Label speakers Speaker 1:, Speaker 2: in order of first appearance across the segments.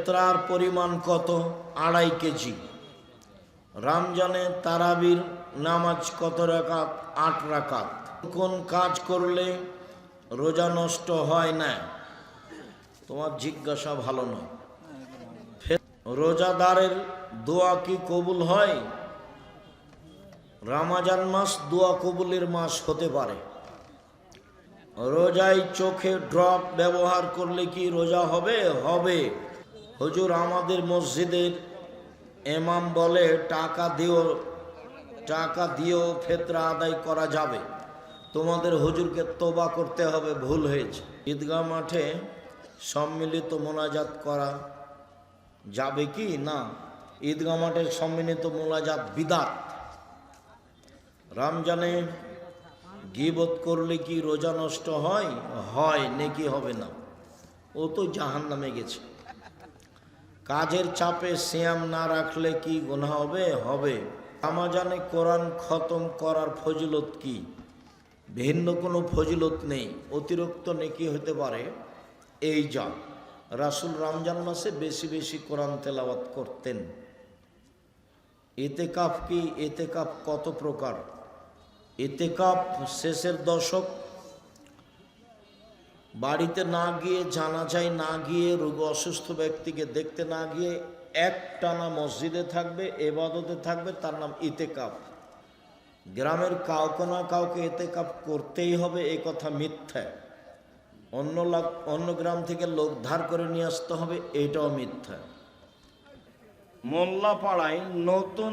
Speaker 1: ফেতরার পরিমাণ কত? 2.5 কেজি। রমজানে তারাবির নামাজ কত রাকাত? 8 রাকাত। কোন কাজ করলে রোজা নষ্ট হয় না? তোমার জিজ্ঞাসা ভালো নয়। রোজাদারের দোয়া কি কবুল হয়? রমজান মাস দোয়া কবুলের মাস হতে পারে। রোজায় চোখে ড্রপ ব্যবহার করলে কি রোজা হবে? হবে। হুজুর, আমাদের মসজিদের ইমাম বলে টাকা দিয়েও ফিতরা আদায় করা যাবে। তোমাদের হুজুরকে তওবা করতে হবে, ভুল হয়েছে। ঈদগাহ মাঠে সম্মিলিত মোনাজাত করা যাবে কি না? ঈদগাহ মাঠে সম্মিলিত মোনাজাত বিদআত। রমজানে গীবত করলে কি রোজা নষ্ট হয়? হয়, নেকি হবে না। ও তো জাহান্নামে গেছে। কাজের চাপে সিয়াম না রাখলে কি গুনাহ হবে? হবে। রমজানে কোরআন খতম করার ফজিলত কি? ভিন্ন কোনো ফজিলত নেই, অতিরিক্ত নেকি হতে পারে। এই যা রাসূল রমজান মাসে বেশি বেশি কোরআন তেলাওয়াত করতেন। ইতিকাফ কি? ইতিকাফ কত প্রকার? ইতিকাফ শেষের দশক বাড়িতে না গিয়ে, জানাজায় না গিয়ে, রোগী অসুস্থ ব্যক্তিকে দেখতে না গিয়ে একটানা মসজিদে থাকবে, ইবাদতে থাকবে, তার নাম ইতিকাফ। গ্রামের কাউকে না কাউকে ইতিকাফ করতেই হবে, এই কথা মিথ্যা। অন্য গ্রাম থেকে লোক ধার করে নিয়ে আসতে হবে, এটাও মিথ্যা। মোল্লাপাড়ায় নতুন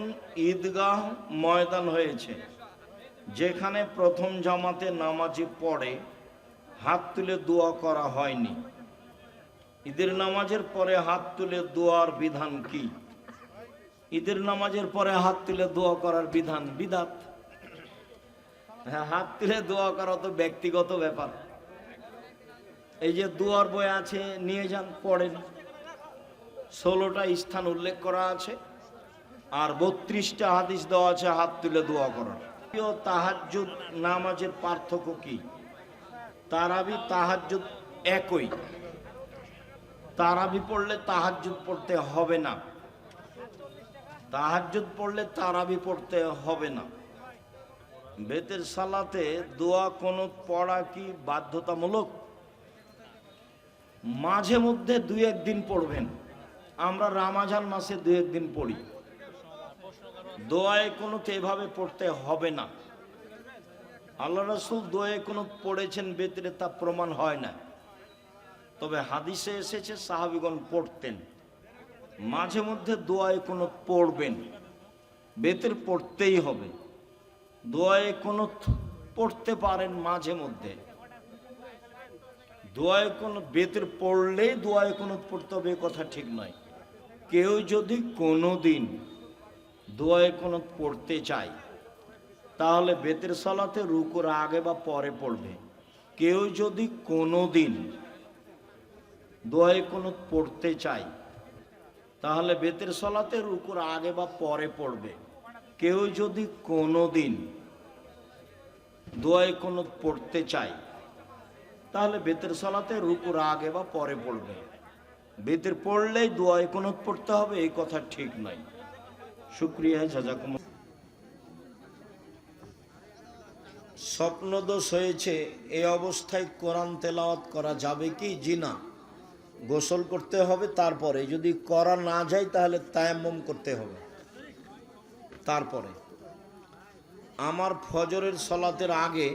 Speaker 1: ঈদগাহ ময়দান হয়েছে, যেখানে প্রথম জামাতে নামাজি পড়ে হাত তুলে দোয়া করা হয়নি। ঈদের নামাজের পরে হাত তুলে দোয়ার বিধান কি? ঈদের নামাজের পরে হাত তুলে দোয়া করার বিধান বিদআত। হ্যাঁ, হাত তুলে দোয়া করা তো ব্যক্তিগত ব্যাপার। এই যে দোয়ার বই আছে, নিয়ে যান, পড়েন। 16টা স্থান উল্লেখ করা আছে আর 32টা হাদিস দেওয়া আছে হাত তুলে দোয়া করার। তাহাজ্জুদ নামাজের পার্থক্য কি? তারাবি তাহাজ্জুদ একই। তারাবি পড়লে তাহাজ্জুদ পড়তে হবে না, তাহাজ্জুদ পড়লে তারাবি পড়তে হবে না। বেতের সালাতে দোয়া কুনুত পড়া কি বাধ্যতামূলক? মাঝে মধ্যে 2-1 দিন পড়বেন। আমরা রমজান মাসে 2-1 দিন পড়ি। দোয়ায়ে কুনুত এভাবে পড়তে হবে না। আল্লাহ রাসূল দোয়ায়ে কুনুত পড়েছেন বেতরে, তা প্রমাণ হয় না। তবে হাদিসে এসেছে সাহাবীগণ পড়তেন। মাঝে মধ্যে দোয়ায়ে কুনুত পড়বেন, বেতের পড়তেই হবে। দোয়ায়ে কুনুত পড়তে পারেন মাঝে মধ্যে। দোয়ায়ে কুনুত বেতের পড়লেই দোয়ায়ে কুনুত পড়তে হবে, কথা ঠিক নয়। কেউ যদি কোনোদিন দোয়ায়ে কুনুত পড়তে চায় তাহলে বেতের সালাতে রুকুর আগে বা পরে পড়বে। কেউ যদি কোনোদিন দোয়ায়ে কুনুত পড়তে চায় তাহলে বেতের সালাতে রুকুর আগে বা পরে পড়বে। কেউ যদি কোনোদিন দোয়ায়ে কুনুত পড়তে চায় তাহলে বেতের সালাতে রুকুর আগে বা পরে পড়বে। বেতের পড়লেই দোয়ায়ে কুনুত পড়তে হবে, এই কথা ঠিক নয়। শুকরিয়া, জাযাকুমুল্লাহ। স্বপ্নদোষ হয়েছে, এই অবস্থায় কোরআন তেলাওয়াত করা যাবে কি? জি না। গোসল করতে হবে, তারপরে যদি করা না যায় তাহলে তায়াম্মুম করতে হবে। তারপরে আমার ফজরের সলাতের আগে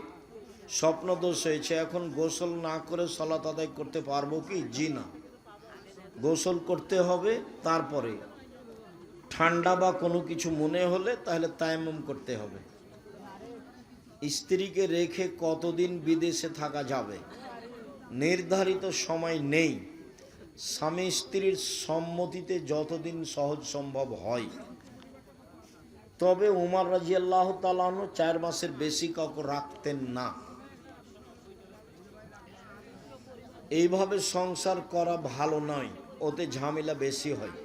Speaker 1: স্বপ্নদোষ হয়েছে, এখন গোসল না করে সলাত আদায় করতে পারবো কি? জি না। গোসল করতে হবে, তারপরে ঠান্ডা বা কোনো কিছু মনে হলে তাহলে তায়াম্মুম করতে হবে। স্ত্রীকে রেখে কতদিন বিদেশে থাকা যাবে? নির্ধারিত সময় নেই। স্বামী স্ত্রীর সম্মতিতে যতদিন সহজ সম্ভব হয়। তবে উমর রাদিয়াল্লাহু তাআলা আনহু 4 মাসের বেশি কাউকে রাখতেন না। এইভাবে সংসার করা ভালো নয়, ওতে ঝামেলা বেশি হয়,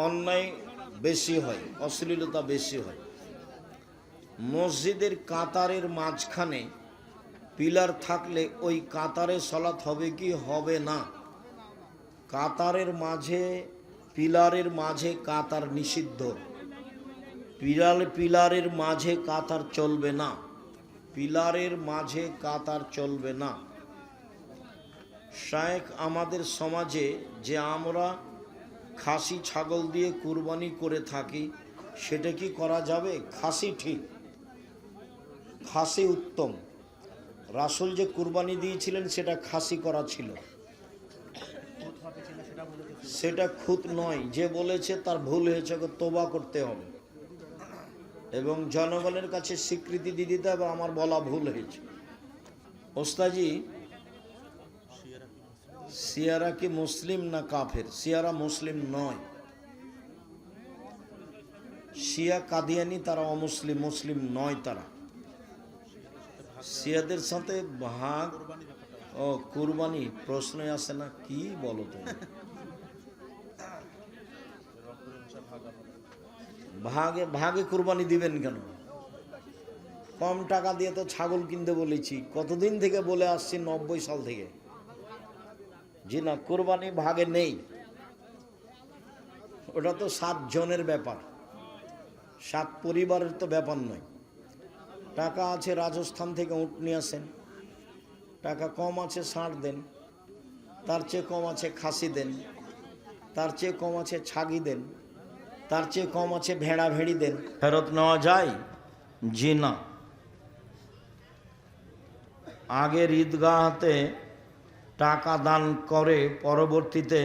Speaker 1: অন্যায় বেশি হয়, অশ্লীলতা বেশি হয়। মসজিদের কাতারের মাঝখানে পিলার থাকলে ওই কাতারে সালাত হবে কি হবে না? কাতারের মাঝে পিলারের মাঝে কাতার নিষিদ্ধ। পিলারের মাঝে কাতার চলবে না, পিলারের মাঝে কাতার চলবে না। শায়েখ আমাদের সমাজে যে আমরা খাসি ছাগল দিয়ে কুরবানি করে থাকি, সেটা কি করা যাবে? খাসি ঠিক, খাসি উত্তম। রাসূল যে কুরবানি দিয়েছিলেন সেটা খাসি করা ছিল, সেটা খুঁত নয়। যে বলেছে তার ভুল হয়েছে, তওবা করতে হবে এবং জনগণের কাছে স্বীকৃতি দিয়ে দিতে হবে আমার বলা ভুল হয়েছে। ওস্তাজি, শিয়ারা কি মুসলিম না কাফের? শিয়ারা মুসলিম নয়। শিয়া কাদিয়ানি তারা অমুসলিম, মুসলিম নয় তারা। শিয়াদের সাথে ভাগ ও কুরবানি প্রশ্নই আসে না। কি বলো তুমি? ভাগে ভাগে কুরবানি দিবেন কেন? কম টাকা দিয়ে তো ছাগল কিনতে বলেছি, কতদিন থেকে বলে আসছি, 90 সাল থেকে। জি না, কুরবানি ভাগে নেই। ওটা তো 7 জনের ব্যাপার, 7 পরিবারের তো ব্যাপার নয়। টাকা আছে রাজস্থান থেকে উট নিয়ে আসেন, টাকা কম আছে ষাঁড় দেন, তার চেয়ে কম আছে খাসি দেন, তার চেয়ে কম আছে ছাগি দেন, তার চেয়ে কম আছে ভেড়া ভেড়ি দেন। ফেরত নেওয়া যায়? জি না। আগের ঈদগাহতে টাকা দান করে পরবর্তীতে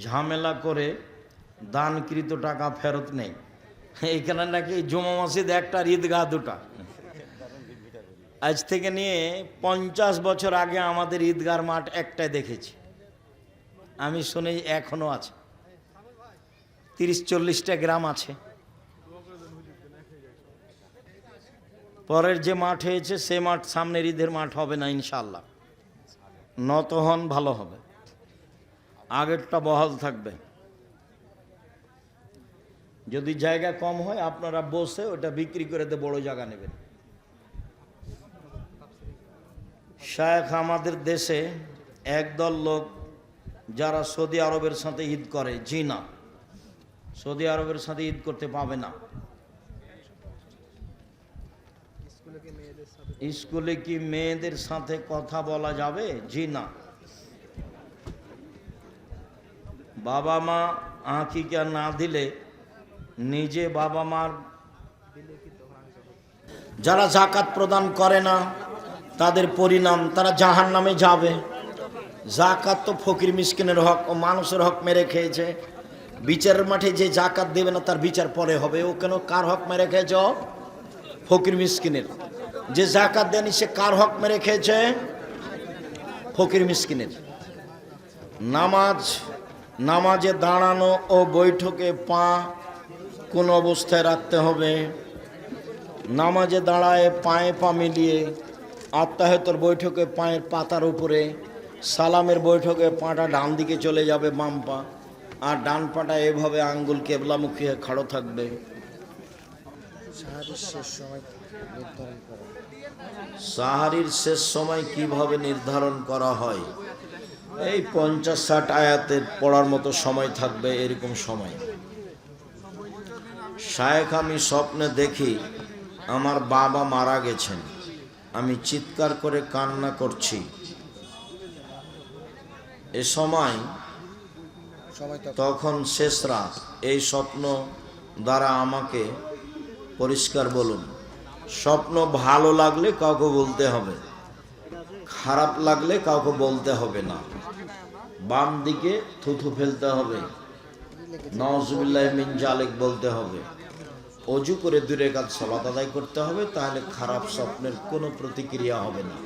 Speaker 1: ঝামেলা করে দানকৃত টাকা ফেরত নেই। এইখানে নাকি জুমা মসজিদ একটা, ঈদগাহ দুটা। আজ থেকে নিয়ে 50 বছর আগে আমাদের ঈদগার মাঠ একটাই দেখেছি, আমি শুনি এখনো আছে। 30-40টা গ্রাম আছে। পরের যে মাঠ হয়েছে সে মাঠ সামনের ঈদের মাঠ হবে না ইনশাআল্লাহ। নত হন, ভালো হবে, আগেরটা বহাল থাকবে। যদি জায়গা কম হয় আপনারা বসে ওটা বিক্রি করে দিয়ে বড় জায়গা নেবেন। শায়েখ আমাদের দেশে একদল লোক যারা সৌদি আরবের সাথে ঈদ করে। জি না, সৌদি আরবের সাথে ঈদ করতে পাবে না। স্কুলে কি মেয়েদের সাথে কথা বলা যাবে? জি না। বাবা মা আকিকা না দিলে নিজে বাবা মার, যারা যাকাত প্রদান করে না তাদের পরিণাম, তারা জাহান্নামে যাবে। যাকাত তো ফকির মিসকিনের হক ও মানুষের হক মেরে খেয়েছে। বিচারের মাঠে যে যাকাত দেবে না তার বিচার পরে হবে। ও কেন, কার হক মেরে খেয়েছে? ফকির মিসকিনের। যে যাকাত দেয়নি সে কার হক মেরে খেয়েছে? ফকির মিসকিনের। নামাজে দাঁড়ানো ও বৈঠকে পা কোন অবস্থায় রাখতে হবে? নামাজে দাঁড়ায় পায়ে পা মিলিয়ে, আত্মাহেতর বৈঠকে পায়ের পাতার উপরে, সালামের বৈঠকে পাটা ডান দিকে চলে যাবে, বাম পা, আর ডান পাটা এভাবে আঙ্গুল কেবলামুখী হয়ে খাড়ো থাকবে। সাহারির শেষ সময় কিভাবে নির্ধারণ করা হয়? এই 50-60 আয়াতের পড়ার মতো সময় থাকবে, এরকম সময়। শায়েখ, আমি স্বপ্নে দেখি আমার বাবা মারা গেছেন, আমি চিৎকার করে কান্না করছি। এ সময় তখন শেষ রাত। এই স্বপ্ন দ্বারা আমাকে পরিষ্কার বলুন। স্বপ্ন ভালো লাগলে কাউকে বলতে হবে, খারাপ লাগলে কাউকে বলতে হবে না। বাম দিকে থুথু ফেলতে হবে, নাউজুবিল্লাহ মিন জালিক বলতে হবে, অজু করে 2 রাকাত সালাত আদায় করতে হবে, তাহলে খারাপ স্বপ্নের কোনো প্রতিক্রিয়া হবে না।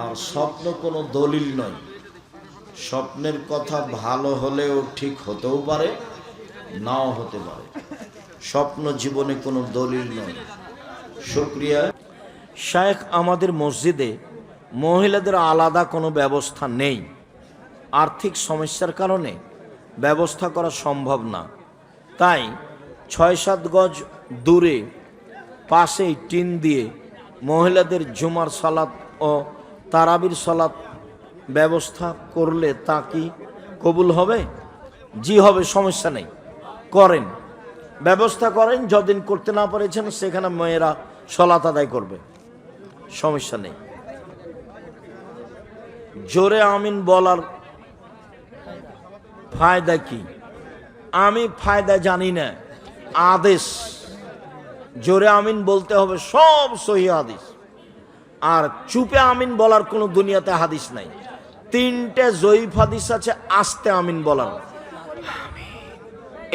Speaker 1: আর স্বপ্ন কোনো দলিল নয়। স্বপ্নের কথা ভালো হলেও ঠিক হতেও পারে, নাও হতে পারে। স্বপ্ন জীবনে কোনো দলিল নয়। শুকরিয়া। শায়েখ, আমাদের মসজিদে মহিলাদের আলাদা কোনো ব্যবস্থা নেই। আর্থিক সমস্যার কারণে ব্যবস্থা করা সম্ভব না, তাই 6-7 গজ দূরে পাশেই টিন দিয়ে মহিলাদের জুমার সালাত ও তারাবির সালাত ব্যবস্থা করলে তা কি কবুল হবে? জি হবে, সমস্যা নেই, করেন, ব্যবস্থা করেন। যতদিন করতে না পেরেছেন সেখানে মেয়েরা সলাত আদায় করবে, সমস্যা নেই। জোরে আমিন বলার ফায়দা কি? আমি ফায়দা জানি না, আদেশ জোরে আমিন বলতে হবে, সব সহিহ হাদিস। আর চুপে আমিন বলার কোনো দুনিয়াতে হাদিস নাই। 3টে জয়ীফ হাদিস আছে আস্তে আমিন বলার,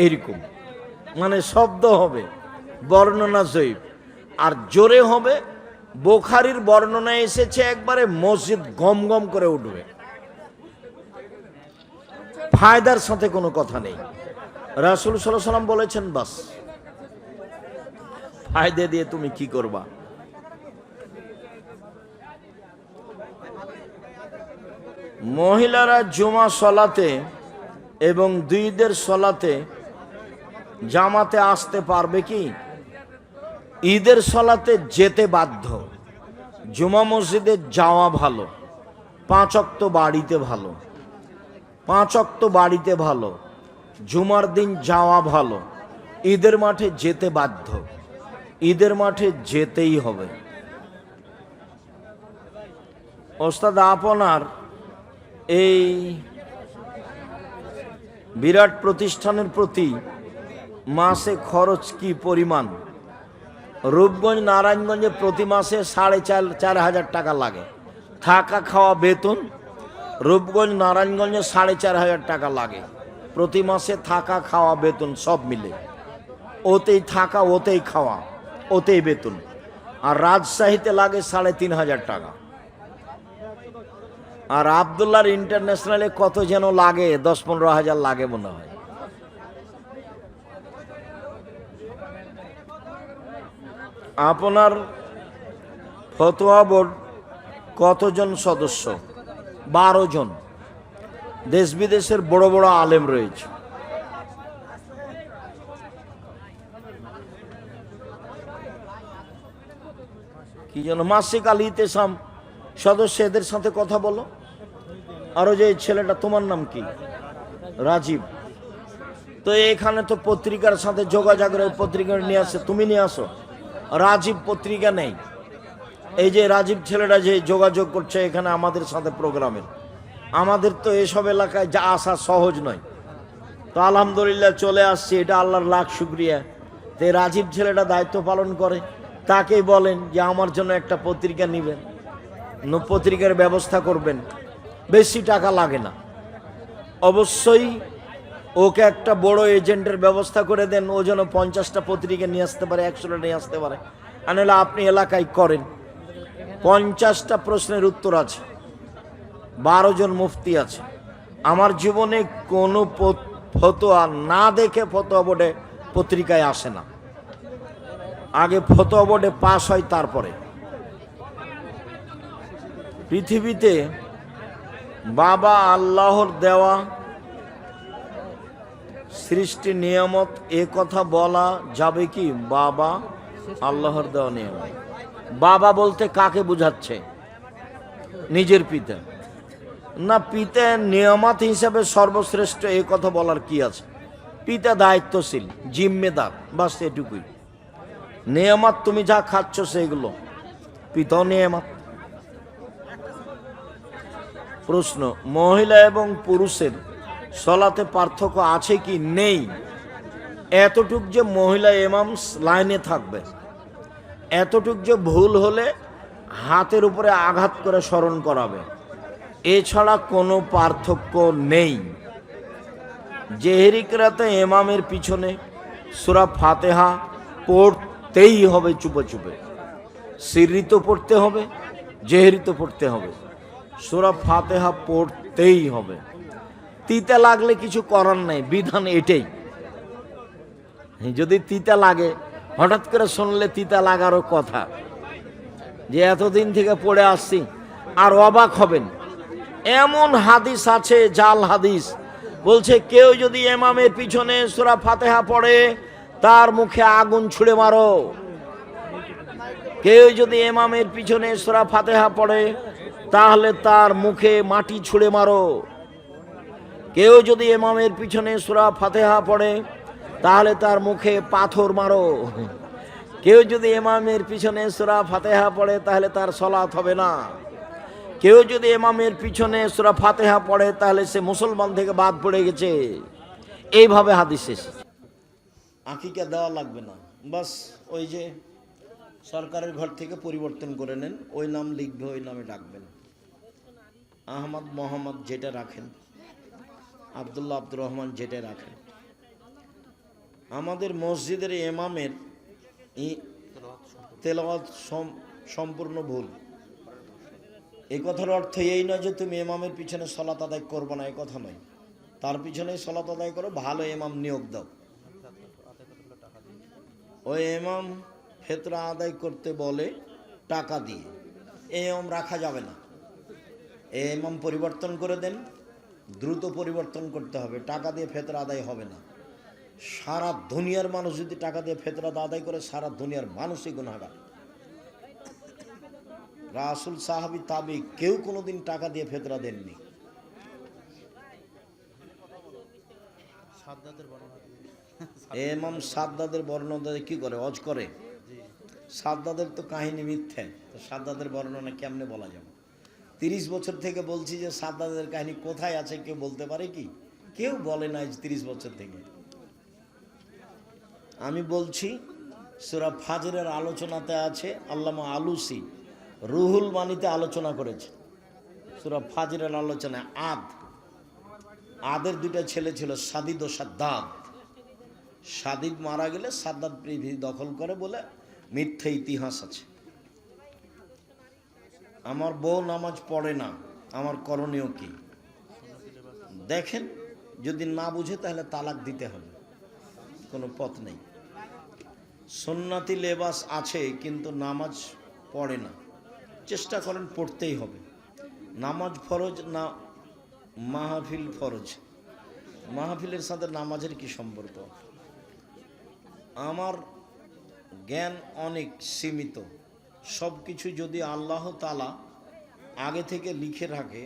Speaker 1: এরকম মানে শব্দ হবে, বর্ণনা জয়ীফ। আর জোরে হবে, বুখারীর বর্ণনায় এসেছে একবারে মসজিদ গম গম করে উঠবে। ফায়দার সাথে কোনো কথা নেই। রাসূল সাল্লাল্লাহু আলাইহি ওয়াসাল্লাম বলেছেন, বাস ফায়দা দিয়ে তুমি কি করবা? মহিলারা জুমা সলাতে এবং 2 ঈদের সলাতে জামাতে আসতে পারবে কি? ঈদের সলাতে যেতে বাধ্য, জুমা মসজিদে যাওয়া ভালো, 5 ওয়াক্ত বাড়িতে ভালো, 5 ওয়াক্ত বাড়িতে ভালো, জুমার দিন যাওয়া ভালো, ঈদের মাঠে যেতে বাধ্য, ঈদের মাঠে যেতেই হবে। ওস্তাদ, আপনার এই বিরাট প্রতিষ্ঠানের প্রতি মাসে খরচ কি পরিমাণ? রূপগঞ্জ নারায়ণগঞ্জে প্রতি মাসে 4,500 টাকা লাগে, থাকা খাওয়া বেতন। রূপগঞ্জ নারায়ণগঞ্জে 4,500 টাকা লাগে প্রতি মাসে, থাকা খাওয়া বেতন সব মিলে। ওতেই থাকা, ওতেই খাওয়া, ওতেই বেতন। আর রাজশাহীতে লাগে 3,500 টাকা। আর আব্দুল্লাহর ইন্টারন্যাশনালে কত যেন লাগে, 10-15 হাজার লাগে মনে হয়। আপনার ফতোয়া বোর্ড কতজন সদস্য? 12 জন। দেশ বিদেশের বড় বড় আলেম রয়েছে। কি যেন মাসিক আল ইতেসাম সদস্য, এদের সাথে কথা বলো। আরো যে ছেলেটা, তোমার নাম কি? রাজীব। তো এখানে তো পত্রিকার সাথে যোগাযোগ করে পত্রিকা নিয়ে আসে, তুমি নিয়ে আসো। রাজীব পত্রিকা নেই। এই যে রাজীব ছেলেটা যে যোগাযোগ করছে এখানে আমাদের সাথে প্রোগ্রামের, আমাদের তো এসব এলাকায় যা আসা সহজ নয়। তো আলহামদুলিল্লাহ চলে আসছে, এটা আল্লাহর লাখ শুকরিয়া। তো রাজীব ছেলেটা দায়িত্ব পালন করে, তাকেই বলেন যে আমার জন্য একটা পত্রিকা নেবেন, পত্রিকার ব্যবস্থা করবেন, বেশি টাকা লাগে না। অবশ্যই ওকে একটা বড় এজেন্টের ব্যবস্থা করে দেন, ও যেন 50টা পত্রিকা নিয়ে আসতে পারে, 100টা নিয়ে আসতে পারে। আর নাহলে আপনি এলাকায় করেন, 50টা প্রশ্নের উত্তর আছে, 12 জন মুফতি আছে। আমার জীবনে কোনো ফতোয়া না দেখে ফতোয়া বোর্ডে পত্রিকায় আসে না, আগে ফতোয়া বোর্ডে পাস হয় তারপরে। পৃথিবীতে বাবা আল্লাহর দেওয়া সৃষ্টি নিয়ামত, এ কথা বলা যাবে কি? বাবা আল্লাহর দেওয়া নিয়ামত। বাবা বলতে কাকে বোঝাচ্ছে? নিজের পিতা না? পিতা নিয়ামত হিসাবে সর্বশ্রেষ্ঠ, এ কথা বলার কি আছে? পিতা দায়িত্বশীল, জিম্মেদার, বাস এটুকুই। নিয়ামত তুমি যা খাচ্ছ সেগুলো, পিতাও নিয়ামত। প্রশ্ন, মহিলা এবং পুরুষের সলাতে পার্থক্য আছে কি? নেই। এতটুক যে মহিলা ইমাম লাইনে থাকবে, এতটুক যে ভুল হলে হাতের উপরে আঘাত করে স্মরণ করাবে, এছাড়া কোনো পার্থক্য নেই। জেহেরি কেরাতে ইমামের পিছনে সূরা ফাতিহা পড়তেই হবে, চুপে চুপে। সিররি তো পড়তে হবে, জেহেরি তো পড়তে হবে, সূরা ফাতিহা পড়তেই হবে। তিতা লাগলে কিছু করার নাই, বিধান এটাই। যদি তিতা লাগে, হঠাৎ করে শুনলে তিতা লাগারও কথা, যে এতদিন থেকে পড়ে আসছি, আর অবাক হবেন এমন হাদিস আছে, জাল হাদিস, বলছে কেউ যদি ইমামের পিছনে সূরা ফাতিহা পড়ে তার মুখে আগুন ছুঁড়ে মারো। কেউ যদি ইমামের পিছনে সূরা ফাতিহা পড়ে তাহলে তার মুখে মাটি ছুঁড়ে মারো। কেউ যদি ইমামের পিছনে সূরা ফাতিহা পড়ে তাহলে তার মুখে পাথর মারো। কেউ যদি ইমামের পিছনে সূরা ফাতিহা পড়ে তাহলে তার সালাত হবে না। কেউ যদি ইমামের পিছনে সূরা ফাতিহা পড়ে তাহলে সে মুসলমান থেকে বাদ পড়ে গেছে। এইভাবে হাদিস এসেছে। আকিকা দেওয়া লাগবে না, বাস ওই যে সরকারের ঘর থেকে পরিবর্তন করে নেন, ওই নাম লিখবে, ওই নামে ডাকবেন। আহমদ মোহাম্মদ যেটা রাখেন, আব্দুল্লাহ আব্দুর রহমান যেটা রাখেন। আমাদের মসজিদের ইমামের তেলাওয়াত সম্পূর্ণ ভুল। এই কথার অর্থ এই নয় যে তুমি ইমামের পিছনে সালাত আদায় করবে না, এই কথা নয়। তার পিছনে সালাত আদায় করো, ভালো ইমাম নিয়োগ দাও। ওই ইমাম ফেতরা আদায় করতে বলে টাকা দিয়ে, এই ইমাম রাখা যাবে না। এই ইমাম পরিবর্তন করে দেন, দ্রুত পরিবর্তন করতে হবে। টাকা দিয়ে ফেতরা আদায় হবে না। সারা দুনিয়ার মানুষ যদি টাকা দিয়ে ফেতরা আদায় করে, সারা দুনিয়ার মানুষই গুনাহগার। রাসূল, সাহাবী, তাবী কেউ কোনোদিন টাকা দিয়ে ফেতরা দেননি। ইমাম সাদ্দাদের বর্ণনা কি করে? হজ করে। সাদ্দাদের তো কাহিনী মিথ্যে, তো সাদ্দাদের বর্ণনা কেমনে বলা যাবে? 30 বছর থেকে বলছি যে সাদ্দাদের কাহিনী কোথায় আছে কেউ বলতে পারে কি? কেউ বলে না। 30 বছর থেকে আমি বলছি, সূরা ফাজরের আলোচনাতে আছে। আল্লামা আলুসি রুহুল মানিতে আলোচনা করেছে। সূরা ফাজরের আলোচনায় আদের দুইটা ছেলে ছিল, সাদিদ ও সাদ্দাদ। সাদিদ মারা গেলে সাদ্দাদ পৃথিবী দখল করে বলে মিথ্যে ইতিহাস আছে। আমার বউ নামাজ পড়ে না, আমার করণীয় কি? দেখেন, যদি না বুঝে তাহলে তালাক দিতে হবে, কোনো পথ নেই। সুন্নতি লেবাস আছে কিন্তু নামাজ পড়ে না, চেষ্টা করেন পড়তেই হবে। নামাজ ফরজ না মাহফিল ফরজ? মাহফিলের সাথে নামাজের কি সম্পর্ক? আমার জ্ঞান অনেক সীমিত। সব কিছু যদি আল্লাহ তাআলা আগে থেকে লিখে রাখে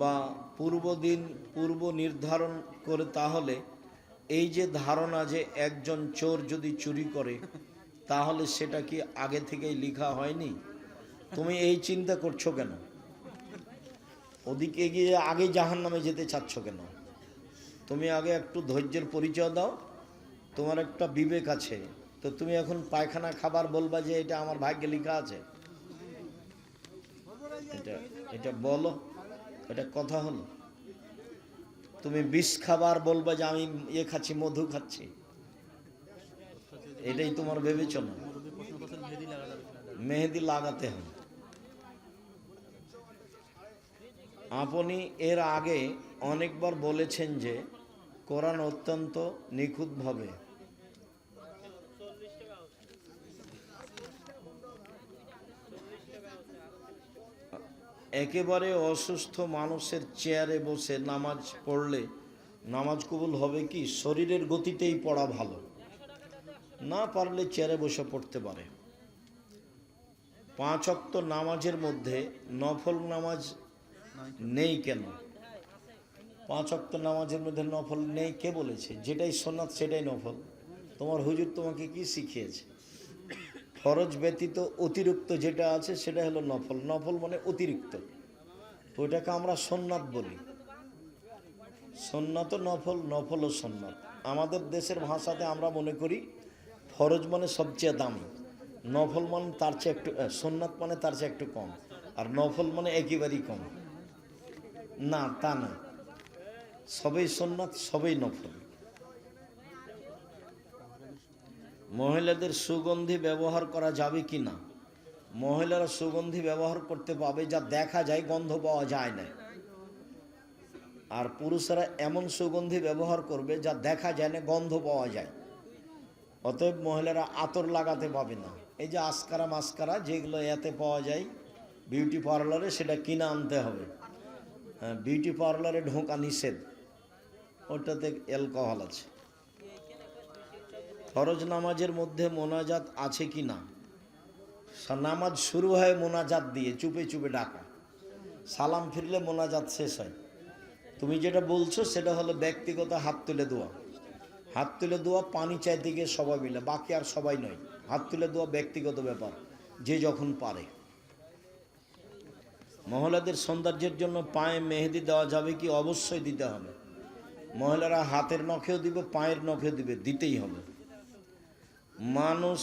Speaker 1: বা পূর্ব নির্ধারণ করে, তাহলে এই যে ধারণা যে একজন চোর যদি চুরি করে তাহলে সেটা কি আগে থেকেই লেখা হয়নি? তুমি এই চিন্তা করছো কেন? ওদিকে গিয়ে আগে জাহান্নামে যেতে চাচ্ছ কেন? তুমি আগে একটু ধৈর্যের পরিচয় দাও। তোমার একটা বিবেক আছে, তো তুমি এখন পায়খানা খাবার বলবা যে এটা আমার ভাগ্যে লেখা আছে? এটা বলো, এটা কথা হলো? তুমি বিষ খাবার বলবা যে আমি খাচ্ছি, মধু খাচ্ছি, এটাই তোমার বিবেচনা? মেহেদি লাগাতে হবে। আপনি এর আগে অনেকবার বলেছেন যে কোরআন অত্যন্ত নিখুঁতভাবে একেবারে অসুস্থ মানুষের চেয়ারে বসে নামাজ পড়লে নামাজ কবুল হবে কি? শরীরের গতিতেই পড়া ভালো, না পারলে চেয়ারে বসে পড়তে পারে। 5 ওয়াক্ত নামাজের মধ্যে নফল নামাজ নেই কেন? 5 ওয়াক্ত নামাজের মধ্যে নফল নেই কে বলেছে? যেটাই সুন্নাত সেটাই নফল। তোমার হুজুর তোমাকে কি শিখিয়েছে? ফরজ ব্যতীত অতিরিক্ত যেটা আছে সেটা হলো নফল। নফল মানে অতিরিক্ত, তো ওটাকে আমরা সুন্নাত বলি। সুন্নাত ও নফল, নফল ও সুন্নাত। আমাদের দেশের ভাষাতে আমরা মনে করি ফরজ মানে সবচেয়ে দামি, নফল মানে তার চেয়ে একটু, সুন্নাত মানে তার চেয়ে একটু কম, আর নফল মানে একেবারেই কম। না, তা না, সবই সুন্নাত, সবই নফল। মহিলাদের সুগন্ধি ব্যবহার করা যাবে কি না? মহিলারা সুগন্ধি ব্যবহার করতে পাবে যা দেখা যায়, গন্ধ পাওয়া যায় না। আর পুরুষেরা এমন সুগন্ধি ব্যবহার করবে যা দেখা যায় না, গন্ধ পাওয়া যায়। অতএব মহিলারা আতর লাগাতে পাবে না। এই যে আসকারা মাস্কারা যেগুলো এতে পাওয়া যায় বিউটি পার্লারে, সেটা কিনে আনতে হবে। বিউটি পার্লারে ঢোকা নিষেধ, ওটাতে অ্যালকোহল আছে। ফরজ নামাজের মধ্যে মোনাজাত আছে কি না? নামাজ শুরু হয় মোনাজাত দিয়ে, চুপে চুপে ডাকা। সালাম ফিরলে মোনাজাত শেষ হয়। তুমি যেটা বলছো সেটা হলো ব্যক্তিগত হাত তুলে দোয়া। হাত তুলে দোয়া পানি চাইতে গিয়ে সবাই মিলে, বাকি আর সবাই নয়। হাত তুলে দোয়া ব্যক্তিগত ব্যাপার, যে যখন পারে। মহিলাদের সৌন্দর্যের জন্য পায়ে মেহেদি দেওয়া যাবে কি? অবশ্যই দিতে হবে। মহিলারা হাতের নখেও দিবে, পায়ের নখেও দিবে, দিতেই হবে। মানুষ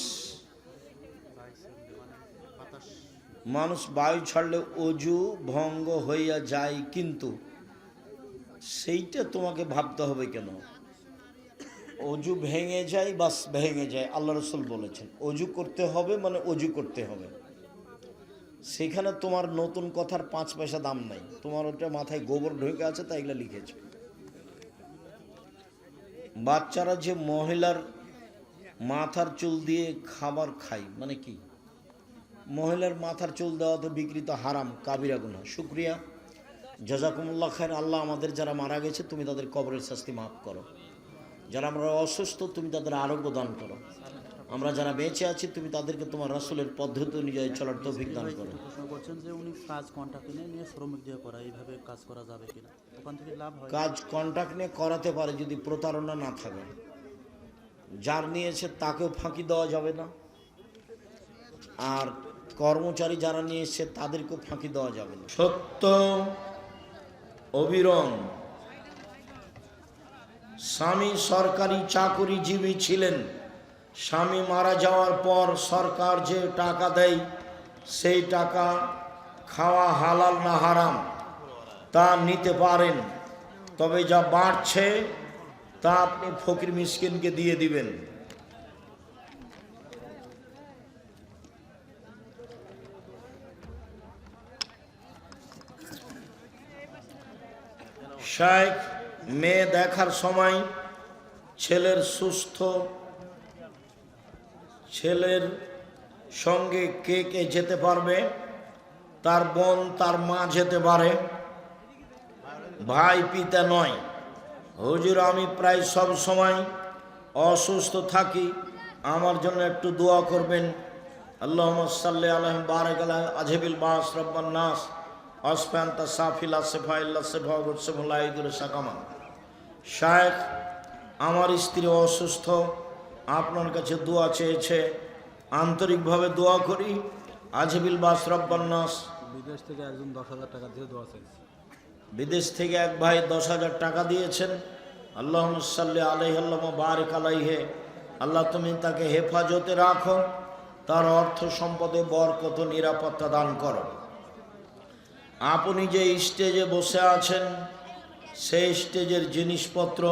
Speaker 1: বায়ু ছাড়লে অজু ভঙ্গ হইয়া যায়, কিন্তু সেইটা তোমাকে ভাবতে হবে কেন? অজু ভেঙে যায়, বাস ভেঙে যায়। আল্লাহ রসুল বলেছেন অজু করতে হবে, মানে অজু করতে হবে। সেখানে তোমার নতুন কথার 5 পয়সা দাম নাই। তোমার ওটা মাথায় গোবর ঢুকে আছে, তাই এগুলো লিখেছে। বাচ্চারা যে মহিলার মাথার চুল দিয়ে খাবার খায়, মানে কি? মহিলার মাথার চুল দেওয়া তো বিকৃত, হারাম, কাবিরা গুনাহ। শুকরিয়া, জাযাকুমুল্লাহ খায়ের। আল্লাহ আমাদের যারা মারা গেছে তুমি তাদের কবরের শাস্তি মাফ করো। যারা আমরা অসুস্থ তুমি তাদের আরোগ্য দান করো। আমরা যারা বেঁচে আছি তুমি তাদেরকে তোমার রাসূলের পদ্ধতি অনুযায়ী চলার তৌফিক দান করো।
Speaker 2: প্রশ্ন করছেন যে উনি কাজ কন্ট্রাক্ট নিয়ে শ্রমিক দিয়ে করা, এইভাবে কাজ করা যাবে কিনা, ওখান থেকে লাভ হয়?
Speaker 1: কাজ কন্ট্রাক্ট নিয়ে করাতে পারে, যদি প্রতারণা না থাকে। যার নিয়েছে তাকেও ফাঁকি দেওয়া যাবে না, আর কর্মচারী যারা নিয়ে এসছে তাদেরকেও ফাঁকি দেওয়া যাবে না। সত্য অবিরম স্বামী সরকারি চাকুরিজীবী ছিলেন। স্বামী মারা যাওয়ার পর সরকার যে টাকা দেয় সেই টাকা খাওয়া হালাল না হারাম তা নিতে পারেন, তবে যা বাড়ছে তা আপনি ফকির মিসকিনকে দিয়ে দিবেন। শাইখ মেয়ে দেখার সময় ছেলের সঙ্গে কে কে যেতে পারবে? তার বোন, তার মা যেতে পারে, ভাই পিতা নয়। হুজুর, আমি প্রায় সব সময় অসুস্থ থাকি, আমার জন্য একটু দোয়া করবেন। আল্লাহুম্মা সাল্লি আলাইহি বারাক আলাইহি আজহিবিল বাস রব্বান নাস আসফান্তা সাফিলা সেফাইল্লা সেফাগুত সেফুলাইদুর সাকামা। শায়েখ, আমার স্ত্রী অসুস্থ, আপনার কাছে দোয়া চেয়েছে, আন্তরিকভাবে দোয়া করি। আজহিবিল বাস রব্বান নাস।
Speaker 2: বিদেশ থেকে একজন 10,000 টাকা দিয়ে দোয়া চাইছে।
Speaker 1: বিদেশ থেকে এক ভাই 10,000 টাকা দিয়েছেন। আল্লাহুম্মা সাল্লি আলাইহি আল্লাহুম্মা বারিক আলাইহি। আল্লাহ তুমি তাকে হেফাজতে রাখো, তার অর্থ সম্পদে বরকত নিরাপত্তা দান করো। আপনি যে স্টেজে বসে আছেন সেই স্টেজের জিনিসপত্র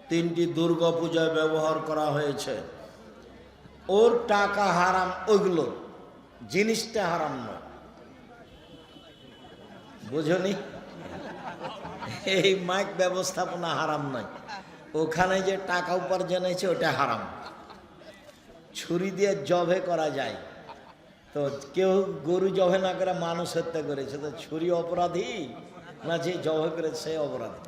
Speaker 1: 3টি দুর্গা পূজায় ব্যবহার করা হয়েছে। ওর টাকা হারাম, ওইগুলো জিনিসটা হারাম নয়, বুঝনি? এই মাইক ব্যবস্থাপনা হারাম নয়, ওখানে যে টাকা উপার্জন হয়েছে ওটা হারাম। ছুরি দিয়ে জবে করা যায়, তো কেউ গরু জবে না করে মানুষ হত্যা করেছে, তো ছুরি অপরাধী না যে জবে করেছে সে অপরাধী?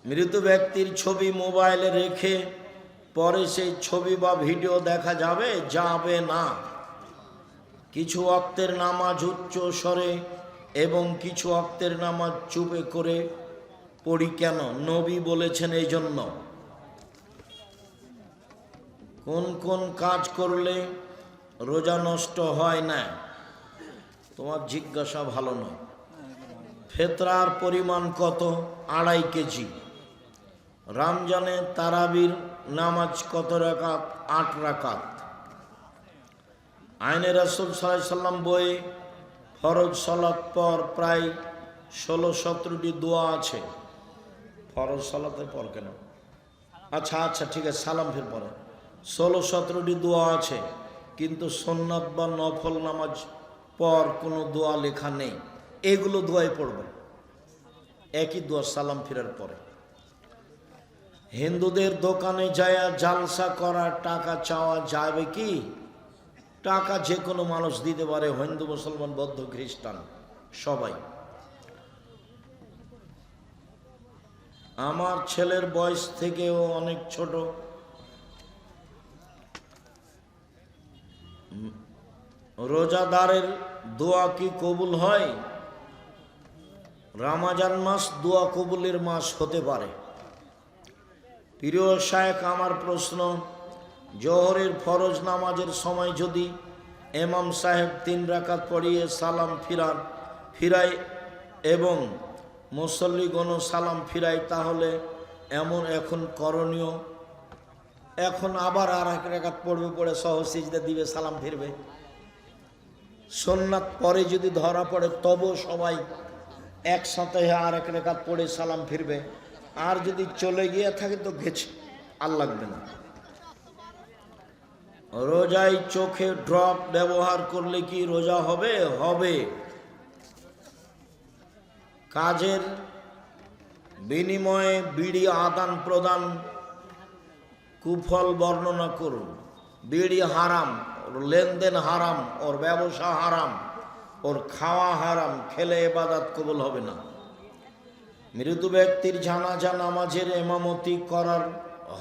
Speaker 1: মৃত ব্যক্তির ছবি মোবাইলে রেখে পরে সেই ছবি বা ভিডিও দেখা যাবে? যাবে না। কিছু ওয়াক্তের নামাজ উচ্চ স্বরে এবং কিছু ওয়াক্তের নামাজ চুপে করে পড়ি কেন? নবী বলেছেন এই জন্য। কোন কোন কাজ করলে রোজা নষ্ট হয় না? তোমার জিজ্ঞাসা ভালো নয়। ফেতরার পরিমাণ কত? 2.5 কেজি। রমজানে তারাবির নামাজ কত রাকাত? 8 রাকাত। আইনে রাসূল সাল্লাল্লাহু আলাইহি সাল্লাম বইয়ে ফরজ সালাত পর প্রায় 16-17টি দোয়া আছে। ফরজ সালাতের পর কেন? আচ্ছা ঠিক আছে, সালাম ফির পরে 16-17টি দোয়া আছে, কিন্তু সুন্নাত বা নফল নামাজ পর কোনো দোয়া লেখা নেই। এগুলো দোয়াই পড়বে, একই দোয়া সালাম ফিরার পরে। হিন্দুদের দোকানে যায়া জালসা করা টাকা চাওয়া যাবে কি? টাকা যে কোনো মানুষ দিতে পারে, হিন্দু, মুসলমান, বৌদ্ধ, খ্রিস্টান সবাই। আমার ছেলের বয়স থেকেও অনেক ছোট, রোজাদারের দোয়া কি কবুল হয়? রমজান মাস দোয়া কবুলের মাস হতে পারে। প্রিয় শায়েখ, আমার প্রশ্ন, জোহরের ফরজ নামাজের সময় যদি ইমাম সাহেব 3 রাকাত পড়িয়ে সালাম ফিরায় এবং মুসল্লিগণ সালাম ফিরায়, তাহলে এখন করণীয়? এখন আবার আর 1 রাকাত পড়বে, পড়ে সহজ সিজদা দিবে, সালাম ফিরবে। সুন্নাত পরে যদি ধরা পড়ে তবু সবাই একসাথে আর 1 রাকাত পড়ে সালাম ফিরবে। আর যদি চলে গিয়ে থাকে তো গেছে, আর লাগবে না। রোজায় চোখে ড্রপ ব্যবহার করলে কি রোজা হবে? হবে। কাজের বিনিময়ে বিড়ি আদান প্রদান কুফল বর্ণনা করুন। বিড়ি হারাম, ওর লেনদেন হারাম, ওর ব্যবসা হারাম, ওর খাওয়া হারাম, খেলে ইবাদত কবুল হবে না। মৃত ব্যক্তির জানাজা নামাজের ইমামতি করার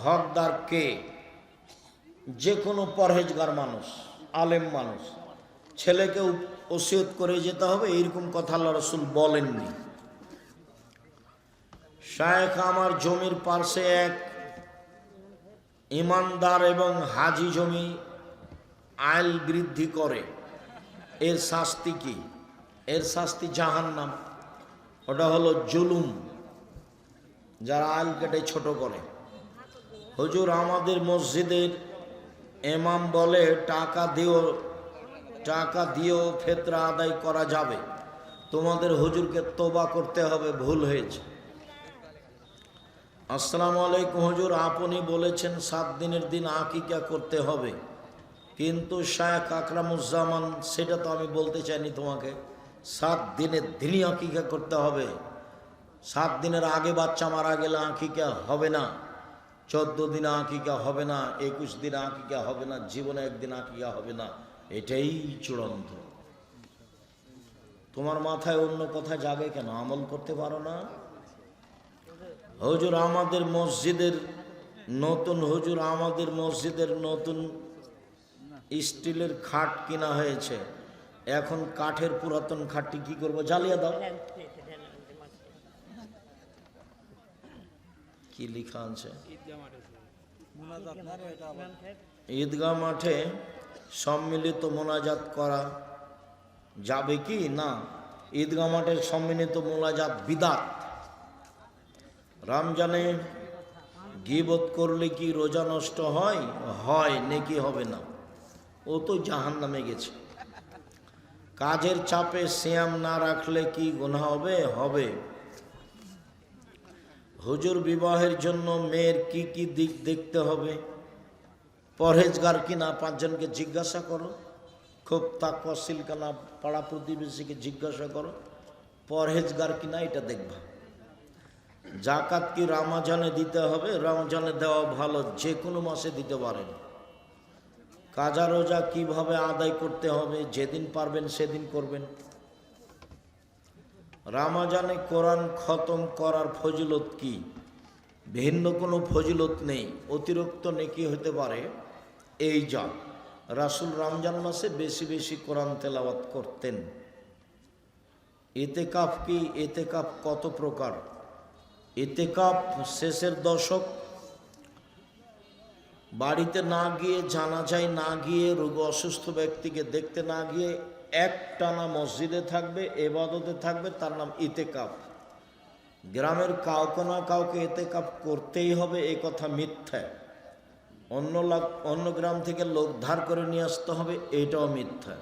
Speaker 1: হকদার কে? যে কোনো পরহেজগার মানুষ, আলেম মানুষ। ছেলেকে ওসিয়ত করে যেতে হবে এরকম কথা আল্লাহ রাসূল বলেননি। শায়েখ, আমার জমির পাশে এক ইমানদার এবং হাজি জমি আইল বৃদ্ধি করে, এর শাস্তি কি? এর শাস্তি জাহান্নাম। ওটা হলো জুলুম, যারা আইল কেটে ছোট করে। হুজুর, আমাদের মসজিদের ইমাম বলে টাকা দিয়েও ফিতরা আদায় করা যাবে। তোমাদের হুজুরকে তওবা করতে হবে, ভুল হয়েছে। আসসালামু আলাইকুম হুজুর, আপনি বলেছেন 7 দিনের দিন আকিকা করতে হবে, কিন্তু শায়েখ আকরামুজ্জামান, সেটা তো আমি বলতে চাইনি তোমাকে। 7 দিনের দিনই আকিকা করতে হবে। 7 দিনের আগে বাচ্চা মারা গেলে আকিকা হবে না, 14 দিনে আকিকা হবে না, 21 দিনে আকিকা হবে না, জীবনে একদিন আকিকা হবে না। এটাই চূড়ান্ত। তোমার মাথায় অন্য কথা জাগে কেন? আমল করতে পারো না? হুজুর, আমাদের মসজিদের নতুন স্টিলের খাট কিনা হয়েছে। এখন কাঠের পুরাতন খাটটি কি করব? জ্বালিয়ে দাও। কি লেখা আছে? ঈদগাহ মাঠে সম্মিলিত মোনাজাত করা যাবে কি না? ঈদগাহ মাঠে সম্মিলিত মোনাজাত বিদআত। রমজানে গীবত করলে কি রোজা নষ্ট হয়? হয়, নেকি হবে না, ও তো জাহান্নামে গেছে। কাজের চাপে সিয়াম না রাখলে কি গুনাহ হবে? হবে। হুজুর, বিবাহের জন্য মেয়ের কি কি দিক দেখতে হবে? পরহেজগার কিনা 5 জনকে জিজ্ঞাসা করো, খুব তাকওয়াশীল কিনা পাড়া প্রতিবেশীকে জিজ্ঞাসা করো, পরহেজগার কিনা এটা দেখবা। জাকাত কি রমজানে দিতে হবে? রমজানে দেওয়া ভালো, যে কোনো মাসে দিতে পারেন। কাজা রোজা কিভাবে আদায় করতে হবে? যেদিন পারবেন সেদিন করবেন। রমজানে কোরআন খতম করার ফজিলত কি? ভিন্ন কোনো ফজিলত নেই, অতিরিক্ত নেকি হতে পারে এই যা। রাসূল রমজান মাসে বেশি বেশি কোরআন তেলাওয়াত করতেন। ইতিকাফ কি? ইতিকাফ কত প্রকার? ইতিকাফ শেষের দশক, বাড়িতে না গিয়ে, জানাজায় না গিয়ে, রোগী অসুস্থ ব্যক্তিকে দেখতে না গিয়ে একটানা মসজিদে থাকবে, ইবাদতে থাকবে, তার নাম ইতিকাফ। গ্রামের কাউকে না কাউকে ইতিকাফ করতেই হবে, এই কথা মিথ্যা। অন্য গ্রাম থেকে লোক ধার করে নিয়ে আসতে হবে, এটাও মিথ্যা।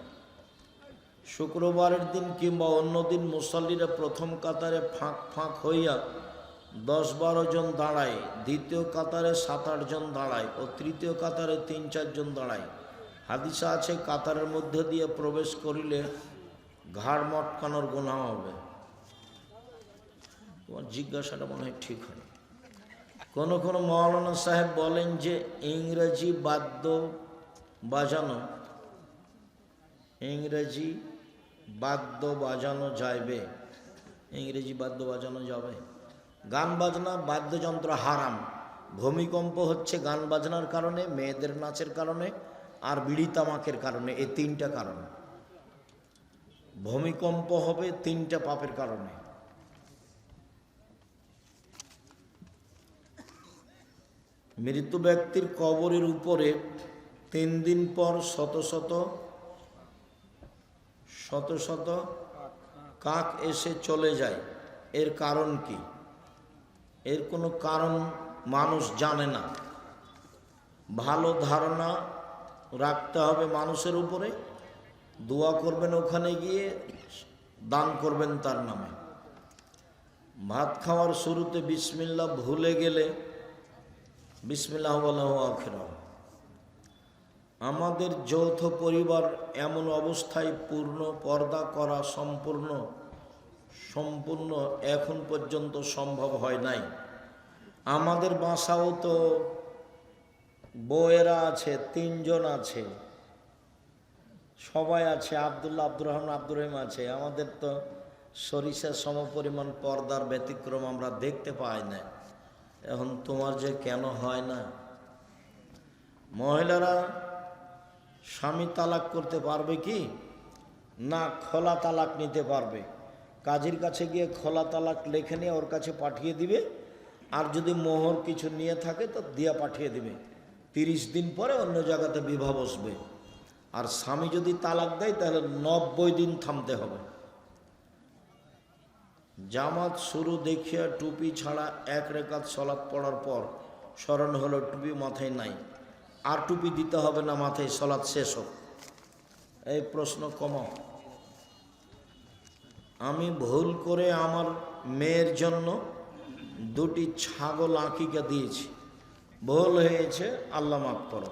Speaker 1: শুক্রবারের দিন কিংবা অন্য দিন মুসল্লিরা প্রথম কাতারে ফাঁক হইয়া 10-12 জন দাঁড়ায়, দ্বিতীয় কাতারে 7-8 জন দাঁড়ায় ও তৃতীয় কাতারে 3-4 জন দাঁড়ায়। হাদিসে আছে কাতারের মধ্যে দিয়ে প্রবেশ করিলে ঘাড় মটকানোর গুনাহ হবে। তোমার জিজ্ঞাসাটা মনে হয় ঠিক হয়। কোন মাওলানা সাহেব বলেন যে ইংরেজি বাদ্য বাজানো যাবে। ইংরেজি বাদ্য বাজানো যাবে? গান বাজনা বাদ্যযন্ত্র হারাম। ভূমিকম্প হচ্ছে গান বাজনার কারণে, মেয়েদের নাচের কারণে, আর বিড়ি তামাকের কারণে। এই 3টা কারণ। ভূমিকম্প হবে 3টা পাপের কারণে। মৃত ব্যক্তির কবরের উপরে 3 দিন পর শত শত কাক এসে চলে যায়। এর কারণ কি? এর কোনো কারণ মানুষ জানে না। ভালো ধারণা রাখতে হবে মানুষের উপরে, দোয়া করবেন ওখানে গিয়ে, দান করবেন তার নামে। ভাত খাওয়ার শুরুতে বিসমিল্লাহ ভুলে গেলে বিসমিল্লাহ ওয়ালাহু আখিরা। আমাদের যৌথ পরিবার এমন অবস্থায় পূর্ণ পর্দা করা সম্পূর্ণ এখন পর্যন্ত সম্ভব হয় নাই। আমাদের বাসাও তো বউয়েরা আছে, 3 জন আছে, সবাই আছে, আব্দুল্লাহ, আব্দুর রহমান, আব্দুর রহিম আছে। আমাদের তো সরিষার সমপরিমাণ পর্দার ব্যতিক্রম আমরা দেখতে পাই না। এখন তোমার যে কেন হয় না? মহিলারা স্বামী তালাক করতে পারবে কি না খোলা তালাক নিতে পারবে? কাজীর কাছে গিয়ে খোলা তালাক লিখে নিয়ে ওর কাছে পাঠিয়ে দিবে, আর যদি মোহর কিছু নিয়ে থাকে তো দিয়া পাঠিয়ে দিবে। 30 দিন পরে অন্য জায়গাতে বিবাহ বসবে। আর স্বামী যদি তালাক দেয় তাহলে 90 দিন থামতে হবে। জামাত শুরু দেখিয়া টুপি ছাড়া 1 রাকাত সালাত পড়ার পর স্মরণ হলো টুপি মাথায় নাই, আর টুপি দিতে হবে না মাথায়, সালাত শেষ হোক। এই প্রশ্ন কমাও। আমি ভুল করে আমার মেয়ের জন্য 2টি ছাগল আকিকা দিয়েছি, ভুল হয়েছে, আল্লাহ মাফ করো।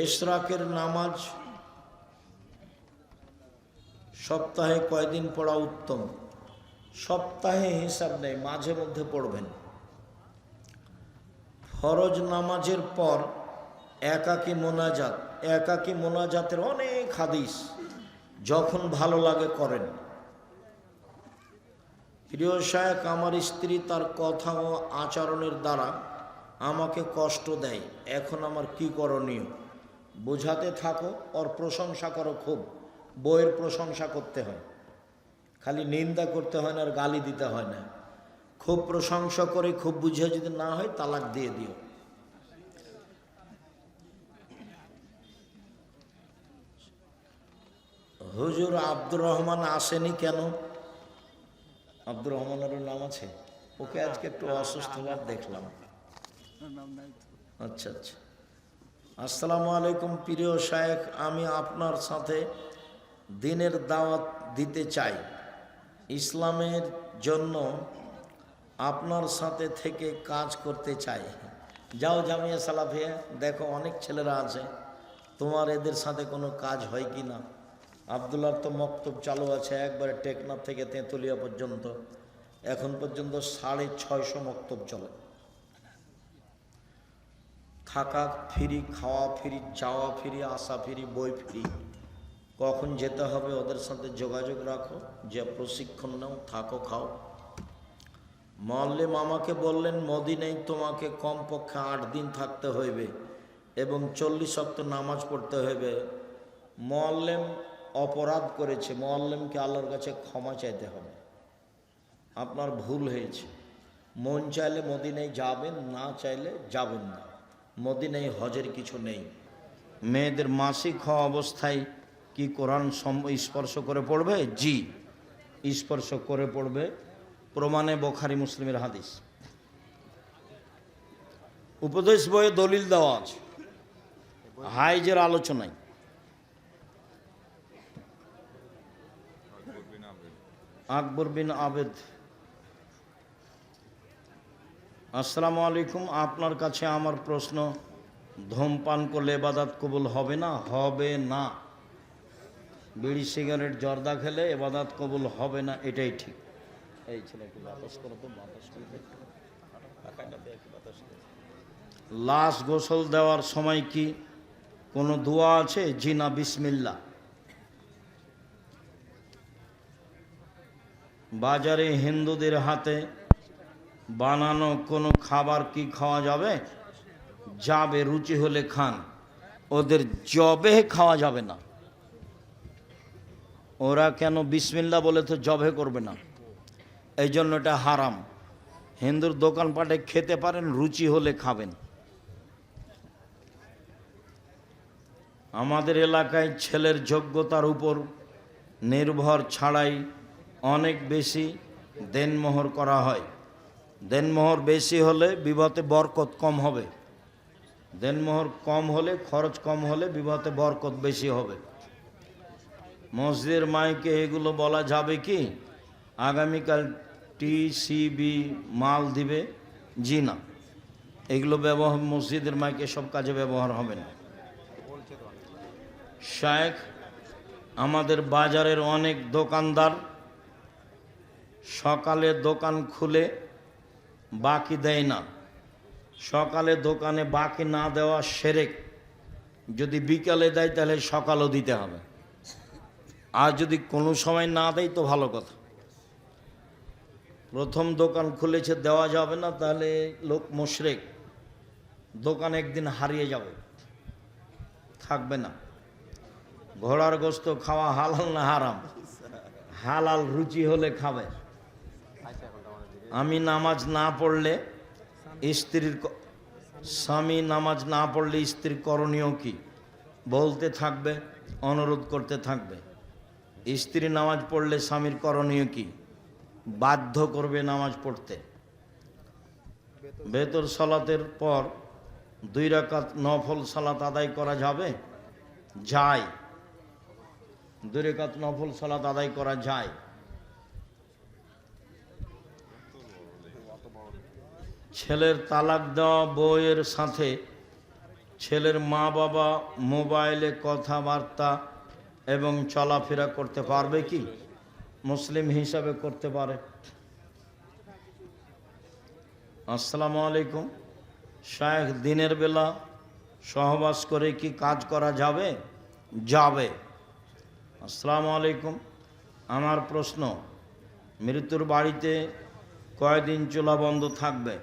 Speaker 1: ইশরাকের নামাজ সপ্তাহে কয়দিন পড়া উত্তম? সপ্তাহে হিসাব নেই, মাঝে মধ্যে পড়বেন। ফরজ নামাজের পর একাকী মোনাজাতের অনেক হাদিস, যখন ভালো লাগে করেন। প্রিয় শায়েখ, আমার স্ত্রী তার কথা ও আচরণের দ্বারা আমাকে কষ্ট দেয়, এখন আমার কি করণীয়? বোঝাতে থাকো, ওর প্রশংসা করো খুব। বইয়ের প্রশংসা করতে হয়, খালি নিন্দা করতে হয় না, আর গালি দিতে হয় না। খুব প্রশংসা করে খুব বুঝে যদি না হয় তালাক দিয়ে দিও। হুজুর আব্দুর রহমান আসেনি কেন? আব্দুর রহমানেরও নাম আছে? ওকে আজকে একটু অসুস্থ দেখলাম। আচ্ছা আচ্ছা। আসসালামু আলাইকুম প্রিয় শায়েখ, আমি আপনার সাথে দিনের দাওয়াত দিতে চাই। ইসলামের জন্য আপনার সাথে থেকে কাজ করতে চাই। যাও জামিয়া সালাফিয়া, দেখো অনেক ছেলেরা আছে, তোমার এদের সাথে কোনো কাজ হয় কি না। আবদুল্লাহর তো মক্তব চালু আছে, একবারে টেকনাফ থেকে তেঁতুলিয়া পর্যন্ত, এখন পর্যন্ত 650 মক্তব চলে। থাকা ফ্রি, খাওয়া ফ্রি, যাওয়া ফ্রি, আসা ফ্রি, বই ফ্রি। কখন যেতে হবে ওদের সাথে যোগাযোগ রাখো, যে প্রশিক্ষণ নাও, থাকো, খাও। মুআল্লিম আমাকে বললেন মদিনায় তোমাকে কমপক্ষে 8 দিন থাকতে হইবে এবং 40 ওয়াক্ত নামাজ পড়তে হইবে। মুআল্লিম অপরাধ করেছে, মুআল্লিমকে আল্লাহর কাছে ক্ষমা চাইতে হবে। আপনার ভুল হয়েছে। মন চাইলে মদিনায় যাবেন, না চাইলে যাবেন না। মদিনায় হজের কিছু নেই। মেয়েদের মাসিক হওয়া অবস্থায় কি কোরআন স্পর্শ করে পড়বে? জি, স্পর্শ করে পড়বে, প্রমাণে বুখারী মুসলিমের হাদিস। উপদেশ বইয়ে দলিল দেওয়া আছে হাইজের আলোচনায়। আকবর বিন আবেদ, আসসালামু আলাইকুম, আপনার কাছে আমার প্রশ্ন, ধূমপান করলে ইবাদত কবুল হবে না? হবে না। বিড়ি সিগারেট জর্দা খেলে ইবাদত কবুল হবে না, এটাই ঠিক। এই ছেলেকে বাতাস করো তো, বাতাস করবে। লাশ গোসল দেওয়ার সময় কি কোনো দোয়া আছে? জি না, বিসমিল্লাহ। বাজারে হিন্দুদের হাতে বানানো কোনো খাবার কি খাওয়া যাবে? যাবে, রুচি হলে খান, ওদের জবে খাওয়া যাবে না। ওরা কেন বিসমিল্লাহ বলে তো জবে করবে না, এই জন্য এটা হারাম। হিন্দুর দোকানপাটে খেতে পারেন, রুচি হলে খাবেন। আমাদের এলাকায় ছেলের যোগ্যতার উপর নির্ভর ছাড়াই অনেক বেশি দেনমোহর করা হয়। দেনমোহর বেশি হলে বিবাহতে বরকত কম হবে, দেনমোহর কম হলে, খরচ কম হলে বিবাহতে বরকত বেশি হবে। মসজিদের মাইকে এগুলো বলা যাবে কি আগামীকাল টিসিবি মাল দিবে? জি না, এগুলো ব্যবহার মসজিদের মাইকে সব কাজে ব্যবহার হবে না। শায়েখ, আমাদের বাজারের অনেক দোকানদার সকালে দোকান খুলে বাকি দেয় না। সকালে দোকানে বাকি না দেওয়া শিরক। যদি বিকালে দেয় তাহলে সকালও দিতে হবে, আর যদি কোনো সময় না দেয় তো ভালো কথা। প্রথম দোকান খুলেছে দেওয়া যাবে না, তাহলে লোক মুশরিক, দোকান একদিন হারিয়ে যাবে, থাকবে না। ঘোড়ার গোশত খাওয়া হালাল না হারাম? হালাল, রুচি হলে খাবে। আমি নামাজ না পড়লে স্বামী নামাজ না পড়লে স্ত্রীর করণীয় কি? বলতে থাকবে, অনুরোধ করতে থাকবে। স্ত্রী নামাজ পড়লে স্বামীর করণীয় কি? বাধ্য করবে নামাজ পড়তে। বেতর সালাতের পর 2 রাকাত নফল সালাত আদায় করা যাবে? যায়। 2 রাকাত নফল সালাত আদায় করা যায়। ছেলের তালাক দেওয়া বউয়ের সাথে ছেলের মা বাবা মোবাইলে কথাবার্তা এবং চলাফেরা করতে পারবে কি? মুসলিম হিসাবে করতে পারে। আসসালামু আলাইকুম শায়েখ, দিনের বেলা সহবাস করে কি কাজ করা যাবে? যাবে। আসসালামু আলাইকুম, আমার প্রশ্ন, মৃত্যুর বাড়িতে কয়দিন চুলা বন্ধ থাকবে?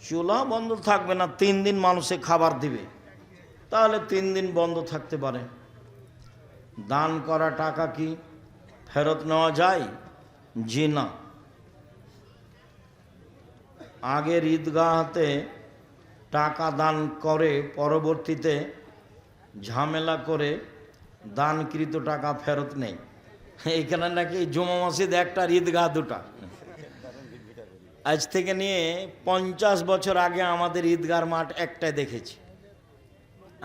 Speaker 1: চুলা বন্ধ থাকবে না, 3 দিন মানুষে খাবার দিবে, তাহলে 3 দিন বন্ধ থাকতে পারে। দান করা টাকা কি ফেরত নেওয়া যায়? জি না। আগের ঈদগাহতে টাকা দান করে পরবর্তীতে ঝামেলা করে দানকৃত টাকা ফেরত নেই। এইখানে নাকি জুমা মসজিদ একটা, ঈদগাহ 2টা। আজ থেকে নিয়ে 50 বছর আগে আমাদের ঈদগার মাঠ একটাই দেখেছি,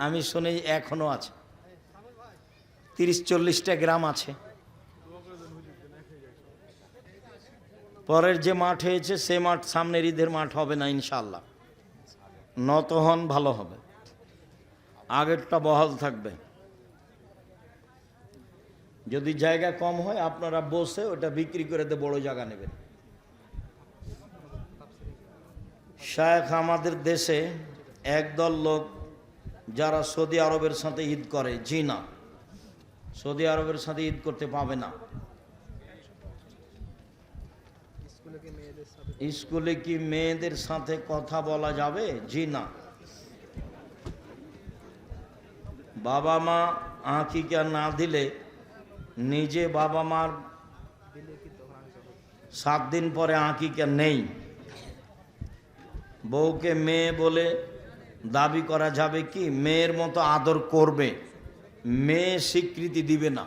Speaker 1: আমি শুনি এখনো আছে। 30-40টা গ্রাম আছে। পরের যে মাঠ হয়েছে সে মাঠ সামনের ঈদের মাঠ হবে না ইনশাআল্লাহ। নত হন, ভালো হবে, আগেরটা বহাল থাকবে। যদি জায়গা কম হয় আপনারা বসে ওটা বিক্রি করে দিয়ে বড় জায়গা নেবেন। শায়েখ, আমাদের দেশে একদল লোক যারা সৌদি আরবের সাথে ঈদ করে। জি না, সৌদি আরবের সাথে ঈদ করতে পাবে না। স্কুলে কি মেয়েদের সাথে কথা বলা যাবে? জি না। বাবা মা আকিকা না দিলে নিজে বাবা মার 7 দিন পরে আকিকা নেই, বউকে মেয়ে বলে দাবি করা যাবে কি? মেয়ের মতো আদর করবে, মেয়ে স্বীকৃতি দিবে না।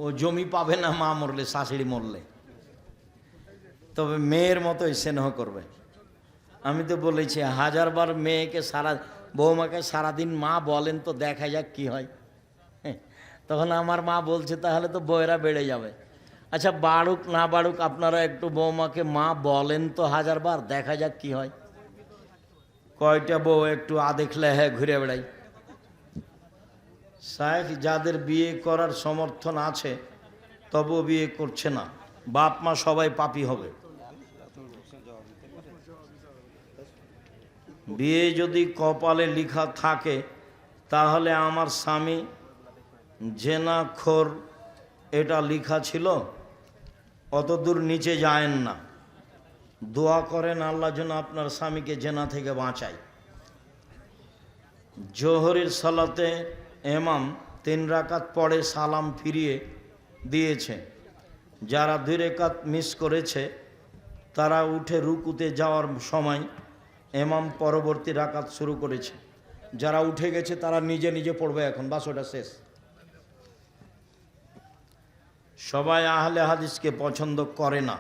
Speaker 1: ও জমি পাবে না মা মরলে, শাশুড়ি মরলে, তবে মেয়ের মতোই স্নেহ করবে। আমি তো বলেছি 1000 বার মেয়েকে বৌমাকে সারাদিন মা বলেন তো দেখা যাক কি হয়। তখন আমার মা বলছে তাহলে তো বউয়েরা বেড়ে যাবে। আচ্ছা, বাড়ুক না বাড়ুক, আপনারা একটু বৌমাকে মা বলেন তো 1000 বার, দেখা যাক কি হয়। কয়টা বউ একটু দেখলে হ্যাঁ ঘুরে বেড়াই। শায়েখ, যাদের বিয়ে করার সমর্থন আছে তবুও বিয়ে করছে না, বাপ মা সবাই পাপী হবে। বিয়ে যদি কপালে লেখা থাকে তাহলে আমার স্বামী জেনাখোর এটা লেখা ছিল, অত দূর নিচে যায়েন না। দোয়া করেন আল্লাহ যেন আপনার স্বামীকে জেনা থেকে বাঁচায়। জোহরের সালাতে ইমাম 3 রাকাত পড়ে সালাম ফিরিয়ে দিয়েছে। যারা 2 রাকাত মিস করেছে তারা উঠে রুকুতে যাওয়ার সময় ইমাম পরবর্তী রাকাত শুরু করেছে। যারা উঠে গেছে তারা নিজে নিজে পড়বে এখন, বাস ওটা শেষ। সবাই আহলে হাদিসকে পছন্দ করে না,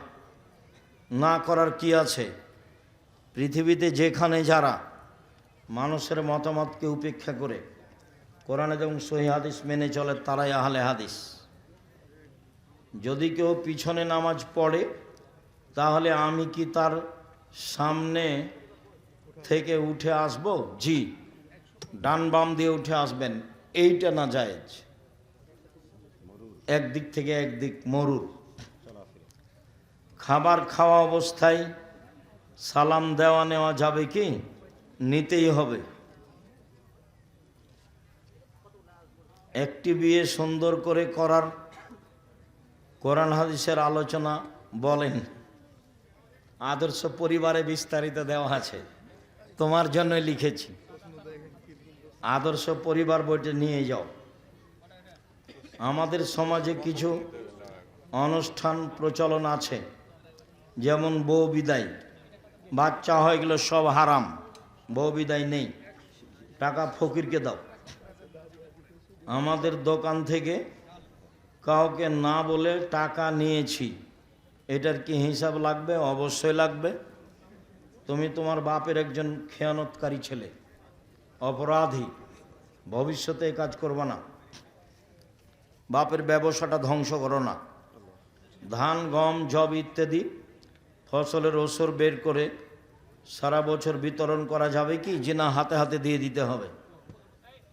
Speaker 1: না করার কি আছে? পৃথিবীতে যেখানে যারা মানুষের মতামতকে উপেক্ষা করে কোরআন এবং সহিহ হাদিস মেনে চলে তারাই আহলে হাদিস। যদি কেউ পিছনে নামাজ পড়ে তাহলে আমি কি তার সামনে থেকে উঠে আসব? জি, ডান বাম দিয়ে উঠে আসবেন, এইটা না জায়েজ। একদিক থেকে একদিক মরুর। খাবার খাওয়া অবস্থায় সালাম দেওয়া নেওয়া যাবে কি? নিতেই হবে। একটি বিয়ে সুন্দর করে করার কোরআন হাদিসের আলোচনা বলেন। আদর্শ পরিবারে বিস্তারিত দেওয়া আছে, তোমার জন্য লিখেছি। আদর্শ পরিবার বইটা নিয়ে যাও। আমাদের সমাজে কিছু অনুষ্ঠান প্রচলন আছে, যেমন বউ বিদায়। বাচ্চা হয়ে গেল সব হারাম, বউ বিদায় নেই, টাকা ফকিরকে দাও। আমাদের দোকান থেকে কাউকে না বলে টাকা নিয়েছি, এটার কি হিসাব লাগবে? অবশ্যই লাগবে। তুমি তোমার বাপের একজন খেয়ানতকারী ছেলে, অপরাধী, ভবিষ্যতে এই কাজ করবে না। বাপের ব্যবসাটা ধ্বংস করো না। ধান, গম, জব ইত্যাদি ফসলের ওসর বের করে সারা বছর বিতরণ করা যাবে কি? যে না, হাতে হাতে দিয়ে দিতে হবে।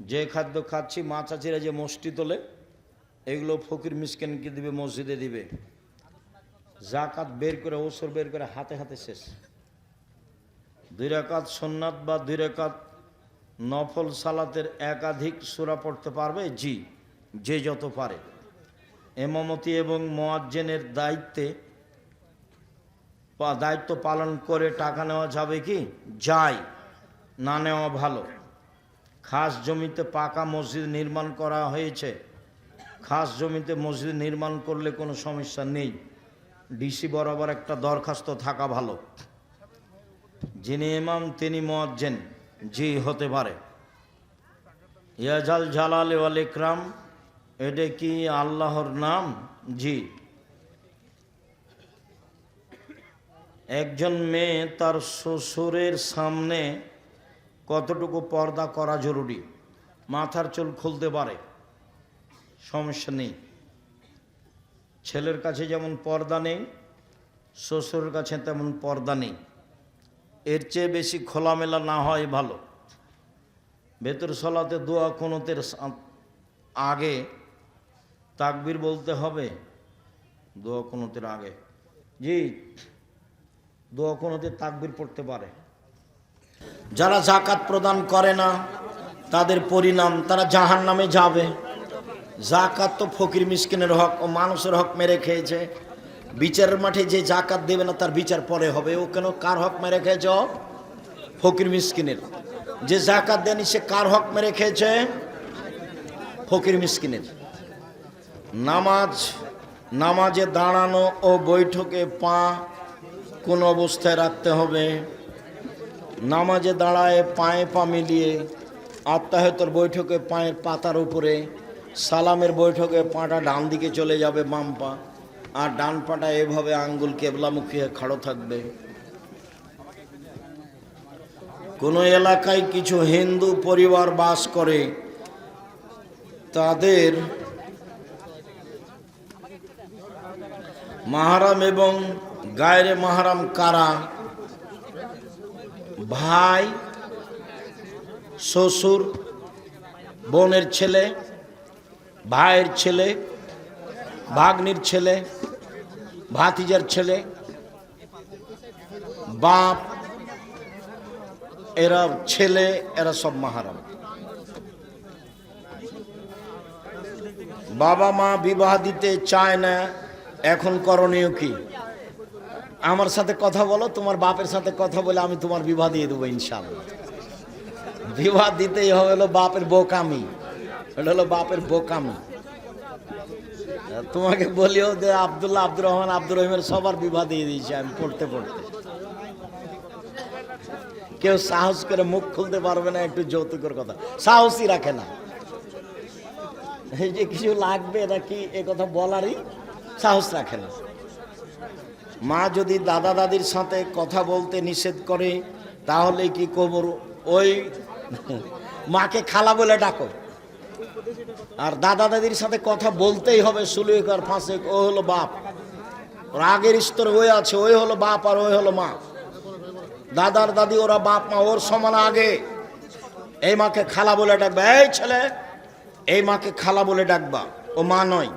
Speaker 1: যে খাদ্য খাচ্ছি, মা চাচিরা যে মসটি তোলে, এগুলো ফকির মিসকিনকে দিবে, মসজিদে দিবে। জাকাত বের করে, ওসর বের করে হাতে হাতে শেষ। 2 রাকাত সুন্নাত বা 2 রাকাত নফল সালাতের একাধিক সূরা পড়তে পারবে? জি, যে যত পারে। ইমামতি এবং মুয়াজ্জিনের দায়িত্ব পালন করে টাকা নেওয়া যাবে কি? যায়, না নেওয়া ভালো। খাস জমিতে পাকা মসজিদ নির্মাণ করা হয়েছে, খাস জমিতে মসজিদ নির্মাণ করলে কোনো সমস্যা নেই। ডিসি বরাবর একটা দরখাস্ত থাকা ভালো। যিনি ইমাম তিনি মুয়াজ্জিন? জি, হতে পারে। ইয়াজাল জালাল ওয়াল ইকরাম, এটা কি আল্লাহর নাম? জি। একজন মেয়ে তার শ্বশুরের সামনে কতটুকু পর্দা করা জরুরি? মাথার চুল খুলতে পারে, সমস্যা নেই। ছেলের কাছে যেমন পর্দা নেই, শ্বশুরের কাছে তেমন পর্দা নেই। এর চেয়ে বেশি খোলামেলা না হয় ভালো। ভেতর সলাতে দোয়া কুনুতের আগে তাকবীর বলতে হবে। দোয়া কুনুতের আগে, জি, দোয়া কুনুতে তাকবীর পড়তে পারে। যারা যাকাত প্রদান করে না তাদের পরিণাম, তারা জাহান্নামে যাবে। যাকাত তো ফকির মিসকিনের হক ও মানুষের হক মেরে খেয়েছে। বিচারের মাঠে যে যাকাত দেবে না তার বিচার পরে হবে। ও কেন, কার হক মেরে খেয়েছে? ফকির মিসকিনের। যে যাকাত দেয়নি সে কার হক মেরে খেয়েছে? ফকির মিসকিনের। নামাজে দাঁড়ানো ও বৈঠকে পা কোন অবস্থায় রাখতে হবে? নামাজে দাঁড়ায় পায়ে পা মিলিয়ে, আত্মাহতর বৈঠকে পায়ের পাতার উপরে, সালামের বৈঠকে পাটা ডান দিকে চলে যাবে, বাম পা, আর ডান পাটা এভাবে আঙ্গুল কেবলামুখী খাড়ো থাকবে। কোনো এলাকায় কিছু হিন্দু পরিবার বাস করে, তাদের মাহারাম এবং গায়রে মাহারাম কারা? ভাই, শ্বশুর, বোনের ছেলে, ভাইয়ের ছেলে, ভাগ্নির ছেলে, ভাতিজার ছেলে, বাপ, এরা ছেলে, এরা সব মাহারাম। বাবা মা বিবাহ দিতে চায় না, এখন করণীয় কি? আমার সাথে কথা বলো, তোমার বাপের সাথে কথা বলে আমি তোমার বিবাহ দিয়ে দেবো ইনশাআল্লাহ। বিবাহ দিতেই হলো বাপের বোকামি, এটা হলো বাপের বোকামি। তোমাকে বলিও যে আব্দুল্লাহ, আব্দুর রহমান, আব্দুর রহিমের সবার বিবাহ দিয়ে দিয়েছি আমি পড়তে পড়তে। কেউ সাহস করে মুখ খুলতে পারবে না একটু যৌতুকের কথা, সাহসই রাখে না। এই যে কিছু লাগবে নাকি এ কথা বলারই সাহস রাখে না। মা যদি দাদা দাদির সাথে কথা বলতে নিষেধ করে তাহলে কি কবর ওই মাকে খালা বলে ডাকো, আর দাদা দাদির সাথে কথা বলতেই হবে। সুলেখার ফাঁসে ও হলো বাপ, ওর আগের স্তরে ওই আছে, ওই হলো বাপ আর ওই হলো মা। দাদার দাদি ওরা বাপ মা, ওর সমান আগে। এই মাকে খালা বলে ডাকবা, এই ছেলে এই মাকে খালা বলে ডাকবা, ও মা নয়।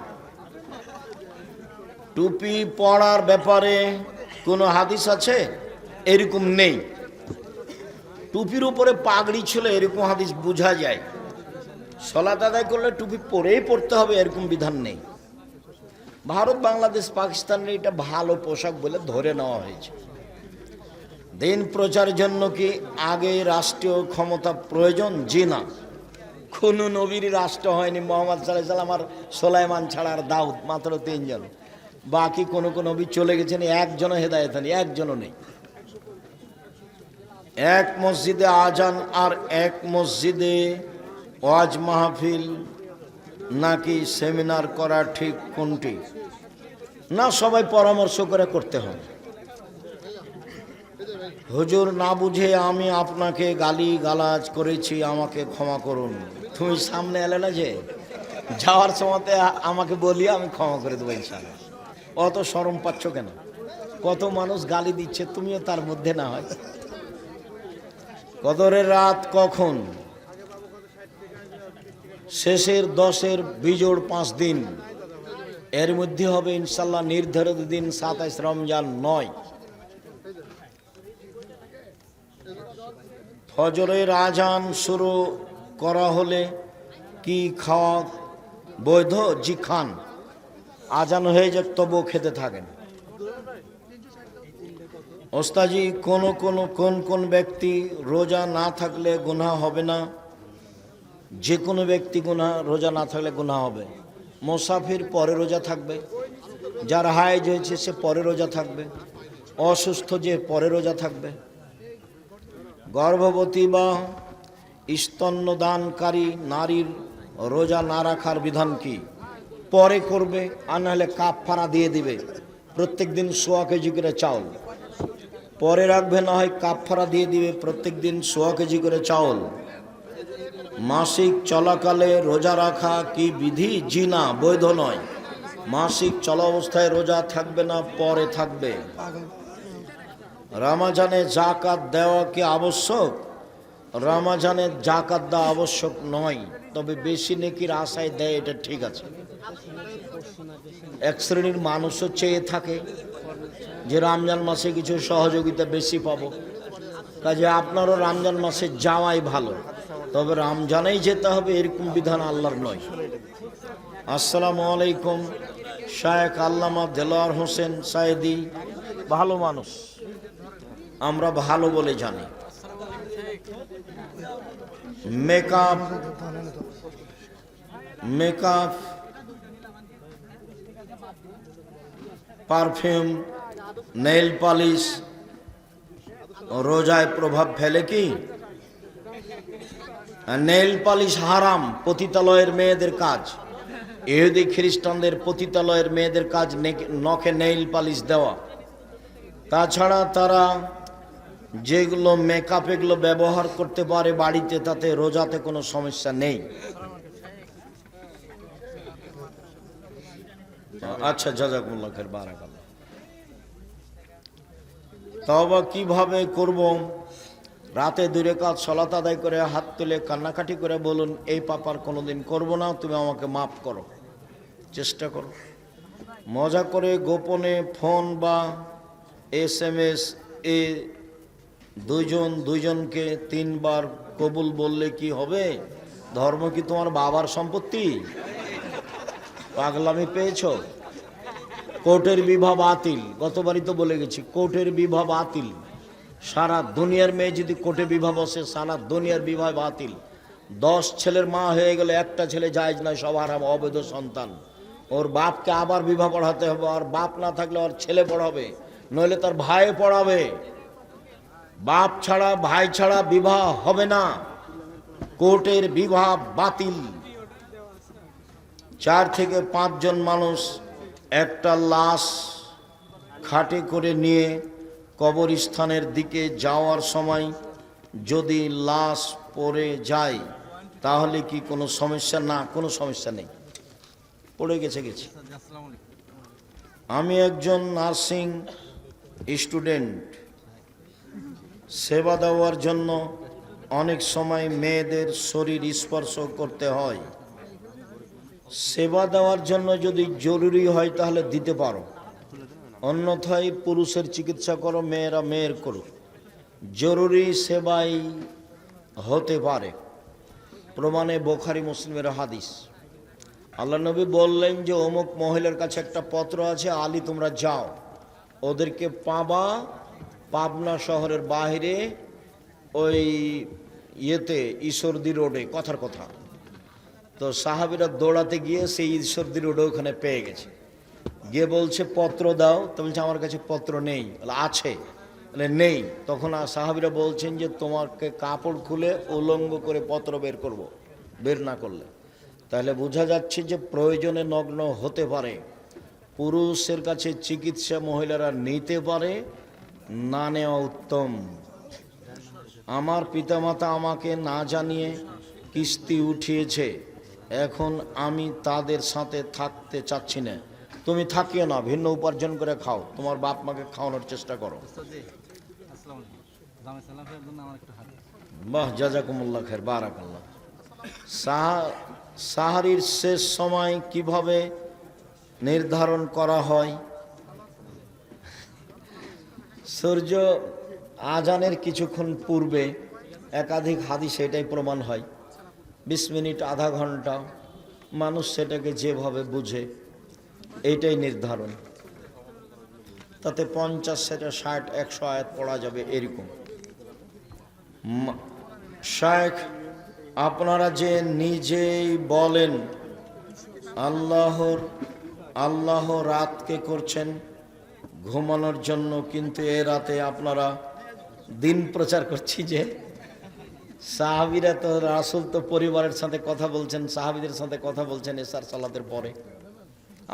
Speaker 1: টুপি পড়ার ব্যাপারে কোনো হাদিস আছে? এরকম নেই। টুপির উপরে পাগড়ি ছিল এরকম হাদিস বোঝা যায়। সালাত আদায় করলে টুপি পরেই পড়তে হবে এরকম বিধান নেই। ভারত, বাংলাদেশ, পাকিস্তানের এটা ভালো পোশাক বলে ধরে নেওয়া হয়েছে। দিন প্রচারের জন্য কি আগে রাষ্ট্রীয় ক্ষমতা প্রয়োজন? জি না, কোন নবীর রাষ্ট্র হয়নি। মোহাম্মদ সাল্লাল্লাহু আলাইহি ওয়াসাল্লাম আর সুলাইমান ছাড়া আর দাউদ, মাত্র 3 জন। বাকি কোন নবী চলে গেছেন, একজনও হেদায়েত হয়নি, একজনও নেই। এক মসজিদে আজান আর এক মসজিদে ওয়াজ মাহফিল নাকি সেমিনার করা ঠিক কোনটি? না, সবাই পরামর্শ করে করতে হবে। হুজুর, না বুঝে আমি আপনাকে গালি গালাজ করেছি, আমাকে ক্ষমা করুন। তুমি সামনে এলে না যে, যাওয়ার সময়তে আমাকে বলিয়ে আমি ক্ষমা করে দেবো ইনশাআল্লাহ। অত শরম পাচ্ছ কেন? কত মানুষ গালি দিচ্ছে, তুমিও তার মধ্যে না হয়। কদরের রাত কখন? শেষের 10-এর বিজোড় 5 দিন, এর মধ্যে হবে ইনশাল্লাহ। নির্ধারিত দিন 27 রমজান নয়। ফজরের আজান শুরু করা হলে কি খাওয়া বৈধ? জি খান। আজান হয়ে যাক তবুও খেতে থাকেন। ওস্তাজি, কোন ব্যক্তি রোজা না থাকলে গুনাহ হবে না? যে কোনো ব্যক্তি রোজা না থাকলে গুনাহ হবে। মুসাফির পরে রোজা থাকবে, যার হায়েজ হয়েছে সে পরে রোজা থাকবে, অসুস্থ যে পরে রোজা থাকবে। গর্ভবতী বা স্তন্যদানকারী নারীর রোজা না রাখার বিধান কি? পরে করবে, আর নাহলে কাফারা দিয়ে দিবে। প্রত্যেক দিন 1.25 কেজি করে চাউল পরে রাখবে, না হয় কাফারা দিয়ে দিবে প্রত্যেক দিন 1.25 কেজি করে চাউল। মাসিক চলাকালে রোজা রাখা কি বিধি? জি না, বৈধ নয়। মাসিক চলা অবস্থায় রোজা থাকবে না, পরে থাকবে। রমজানে যাকাত দেওয়া কি আবশ্যক? রমজানে যাকাত দেওয়া আবশ্যক নয়, তবে বেশি নেকির আশায় দেয়, এটা ঠিক আছে। এক শ্রেণীর মানুষও চেয়ে থাকে যে রমজান মাসে কিছু সহযোগিতা বেশি পাবো, কাজে আপনারও রমজান মাসে যাওয়াই ভালো, তবে রমজানেই যেতে হবে এরকম বিধান আল্লাহর নয়। আসসালামু আলাইকুম। শায়েখ আল্লামা দেলোয়ার হোসেন সায়েদি ভালো মানুষ, আমরা ভালো বলে জানি। মেকআপ, পারফিউম, নেইল পালিশ রোজায় প্রভাব ফেলে কি? নেইল পালিশ হারাম, পতিতালয়ের মেয়েদের কাজ। ইহুদি খ্রিস্টানদের পতিতালয়ের মেয়েদের কাজ নখে নেইল পালিশ দেওয়া। তাছাড়া তারা যেগুলো মেকআপ এগুলো ব্যবহার করতে পারে বাড়িতে, তাতে রোজাতে কোনো সমস্যা নেই। আচ্ছা, জাযাকুমুল্লাহ খাইর, বারাকাল্লাহ। তওবা কিভাবে করব? রাতে 2 রাকাত সালাত আদায় করে হাত তুলে কান্নাকাটি করে বলুন, এই পাপার কোনোদিন করব না, তুমি আমাকে মাফ করো। চেষ্টা করো। মজা করে গোপনে ফোন বা SMS এ দুইজনকে 3 বার কবুল বললে কি হবে? ধর্ম কি তোমার বাবার সম্পত্তি? পাগলামি পেয়েছো? কোর্টের বিবাহ বাতিল, গতবারই তো বলে গেছি, কোর্টের বিবাহ বাতিল। সারা দুনিয়ার মেয়ে যদি কোর্টে বিবাহ বসে, সারা দুনিয়ার বিবাহ বাতিল। 10 ছেলের মা হয়ে গেলে একটা ছেলে জায়েজ নয়, সব হারাম, অবৈধ সন্তান। ওর বাপকে আবার বিবাহ পড়াতে হবে, আর বাপ না থাকলে ওর ছেলে পড়াবে, নইলে তার ভাই পড়াবে। বাপ ছাড়া ভাই ছাড়া বিবাহ হবে না, কোর্টের বিবাহ বাতিল। 4 থেকে 5 জন মানুষ একটা লাশ খাটে করে নিয়ে কবরস্থানের দিকে যাওয়ার সময় যদি লাশ পড়ে যায় তাহলে কি কোনো সমস্যা? না, কোনো সমস্যা নেই, পড়ে গেছে গেছে। আমি একজন নার্সিং স্টুডেন্ট, সেবা দেওয়ার জন্য অনেক সময় মেয়েদের শরীর স্পর্শ করতে হয়। সেবা দেওয়ার জন্য যদি জরুরি হয় তাহলে দিতে পারো, অন্যথায় পুরুষের চিকিৎসা করো, মেয়েরা মেয়ের করো। জরুরি সেবাই হতে পারে, প্রমাণে বুখারী মুসলিমের হাদিস। আল্লাহ নবী বললেন যে অমুক মহিলার কাছে একটা পত্র আছে, আলী তোমরা যাও, ওদেরকে পাবা পাবনা শহরের বাইরে ওই ইয়েতে ঈশ্বরদী রোডে, কথার কথা। তো সাহাবীরা দৌড়াতে গিয়ে সেই ঈশ্বরদী রোডে ওখানে পেয়ে গেছে, গিয়ে বলছে পত্র দাও। তো বলছে আমার কাছে পত্র নেই। আছে? নেই। তখন সাহাবীরা বলছেন যে তোমাকে কাপড় খুলে উলঙ্গ করে পত্র বের করব, বের না করলে। তাহলে বোঝা যাচ্ছে যে প্রয়োজনে নগ্ন হতে পারে। পুরুষের কাছে চিকিৎসা মহিলারা নিতে পারে, না নেওয়া উত্তম। আমার পিতামাতা আমাকে না জানিয়ে কিস্তি উঠিয়েছে, এখন আমি তাদের সাথে থাকতে চাচ্ছি না। তুমি থাকিও না, ভিন্ন উপার্জন করে খাও, তোমার বাপ মাকে খাওয়ানোর চেষ্টা করো। বাহ, জাজাকুমুল্লাহ খের, বারাকাল্লাহ। সাহারির শেষ সময় কিভাবে নির্ধারণ করা হয়? সূর্য আজানের কিছুক্ষণ পূর্বে, একাধিক হাদিস এটাই প্রমাণ হয়। 20 মিনিট, আধা ঘন্টা, মানুষ সেটাকে যেভাবে বুঝে এইটাই নির্ধারণ। তাতে 50 থেকে 60, 100 আয়াত পড়া যাবে এরকম। শায়েখ, আপনারা যে নিজেই বলেন আল্লাহ রাতকে করছেন ঘুমানোর জন্য, কিন্তু এ রাতে আপনারা দিন প্রচার করছি যে সাহাবীরা তো, রাসূল তো পরিবারের সাথে কথা বলছেন, সাহাবীদের সাথে কথা বলছেন এশার সালাতের পরে।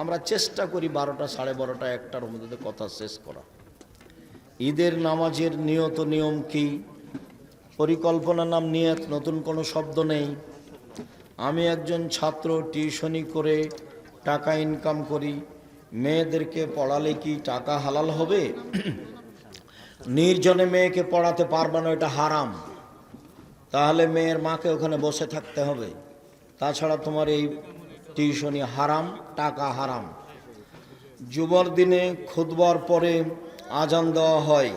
Speaker 1: আমরা চেষ্টা করি 12টা, 12:30, 1টার মধ্যে কথা শেষ করা। ঈদের নামাজের নিয়ত নিয়ম কি? পরিকল্পনা নাম নিয়ত, নতুন কোনো শব্দ নেই। আমি একজন ছাত্র, টিউশনি করে টাকা ইনকাম করি, মেয়েদেরকে পড়ালে কি টাকা হালাল হবে? নির্জনে মেয়েকে পড়াতে পারবে না, এটা হারাম। তাহলে মেয়ের মাকে ওখানে বসে থাকতে হবে। তাছাড়া তোমার এই টিউশনি হারাম, টাকা হারাম। জুমার দিনে খুতবার পরে আজান দেওয়া হয়।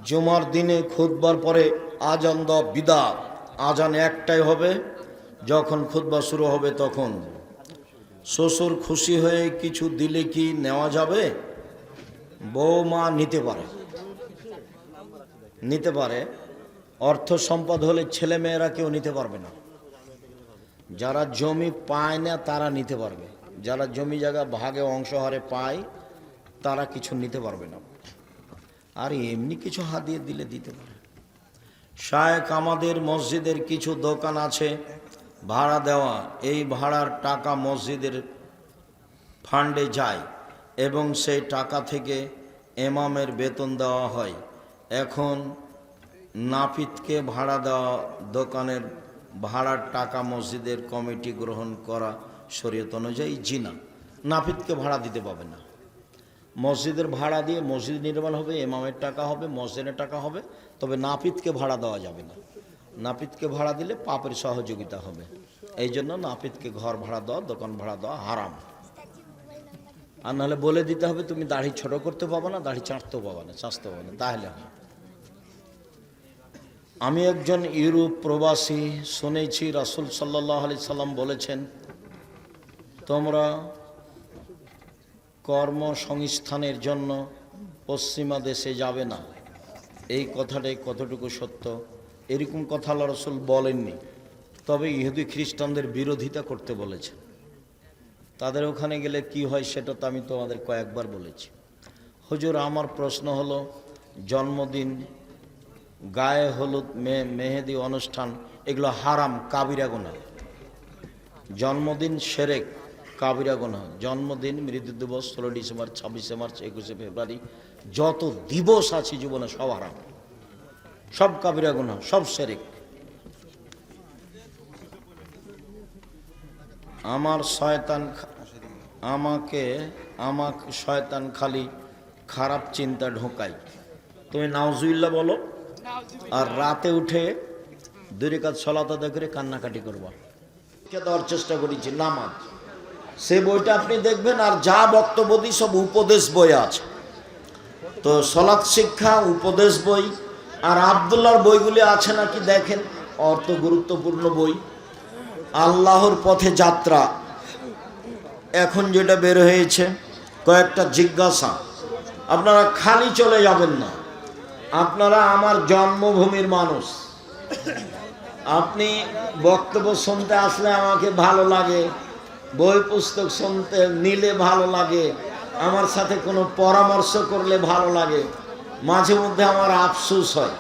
Speaker 1: জুমার দিনে খুতবার পরে আজান দেওয়া বিদআত। আজান একটাই হবে, যখন খুতবা শুরু হবে তখন। শ্বশুর খুশি হয়ে কিছু দিলে কি নেওয়া যাবে? বৌমা নিতে পারে, নিতে পারে। অর্থ সম্পদ হলে ছেলে মেয়েরা কেউ নিতে পারবে না। যারা জমি পায় না তারা নিতে পারবে, যারা জমি জায়গা ভাগে অংশহারে পায় তারা কিছু নিতে পারবে না। আর এমনি কিছু হাদিয়া দিলে দিতে পারে। শায়েখ, আমাদের মসজিদের কিছু দোকান আছে ভাড়া দেওয়া, এই ভাড়ার টাকা মসজিদের ফান্ডে যায় এবং সেই টাকা থেকে ইমামের বেতন দেওয়া হয়। এখন নাপিতকে ভাড়া দেওয়া দোকানের ভাড়ার টাকা মসজিদের কমিটি গ্রহণ করা শরীয়ত অনুযায়ী? জি না, নাপিতকে ভাড়া দিতে পাবে না। মসজিদের ভাড়া দিয়ে মসজিদ নির্মাণ হবে, ইমামের টাকা হবে, মসজিদের টাকা হবে, তবে নাপিতকে ভাড়া দেওয়া যাবে না। নাপিতকে ভাড়া দিলে পাপের সহযোগিতা হবে। এই জন্য নাপিতকে ঘর ভাড়া দেওয়া, দোকান ভাড়া দেওয়া হারাম। আর নাহলে বলে দিতে হবে তুমি দাড়ি ছোট করতে পাবো না, দাড়ি চাঁটতেও পাবো না, চাঁচতে পাবো না, তাহলে হয়। আমি একজন ইউরোপ প্রবাসী, শুনেছি রাসূল সাল্লাল্লাহু আলাইহি সাল্লাম বলেছেন তোমরা কর্মসংস্থানের জন্য পশ্চিমা দেশে যাবে না। এই কথাটাই কতটুকু সত্য? এরকম কথা আল্লাহ রাসূল বলেননি, তবে ইহুদি খ্রিস্টানদের বিরোধিতা করতে বলেছেন। তাদের ওখানে গেলে কি হয় সেটা তো আমি তোমাদের কয়েকবার বলেছি। হুজুর, আমার প্রশ্ন হলো, জন্মদিন, গায়ে হলুদ, মেহেদি অনুষ্ঠান, এগুলো হারাম, কাবিরা গুনাহ। জন্মদিন শিরক, কাবিরা গুনাহ। জন্মদিন, মৃত্যু দিবস, 16 ডিসেম্বর, 26শে মার্চ, 21শে ফেব্রুয়ারি, যত দিবস আছে জীবনে সব হারাম, সব কাবিরা গুনাহ, সব শিরক। আমার শয়তান আমাকে শয়তান খালি খারাপ চিন্তা ঢোকায়। তুমি নাউজুবিল্লাহ বলো, আর রাতে উঠে 2 রাকাত সালাত আদায় করে কান্নাকাটি করবা। দেওয়ার চেষ্টা করেছি নামাজ, সে বইটা আপনি দেখবেন। আর যা বক্তব্য দিই সব উপদেশ বই আছে, তো সালাত শিক্ষা উপদেশ বই। আর আব্দুল্লাহর বইগুলি আছে নাকি দেখেন, অর্থ গুরুত্বপূর্ণ বই। আল্লাহর পথে যাত্রা এখন যেটা বের হয়েছে, কয়েকটা জিজ্ঞাসা, আপনারা খালি চলে যাবেন না। আপনারা আমার জন্মভূমির মানুষ, আপনি বক্তব্য শুনতে আসলে আমাকে ভালো লাগে, বই পুস্তক শুনতে নিলে ভালো লাগে, আমার সাথে কোনো পরামর্শ করলে ভালো লাগে। মাঝে মধ্যে আমার আফসোস হয়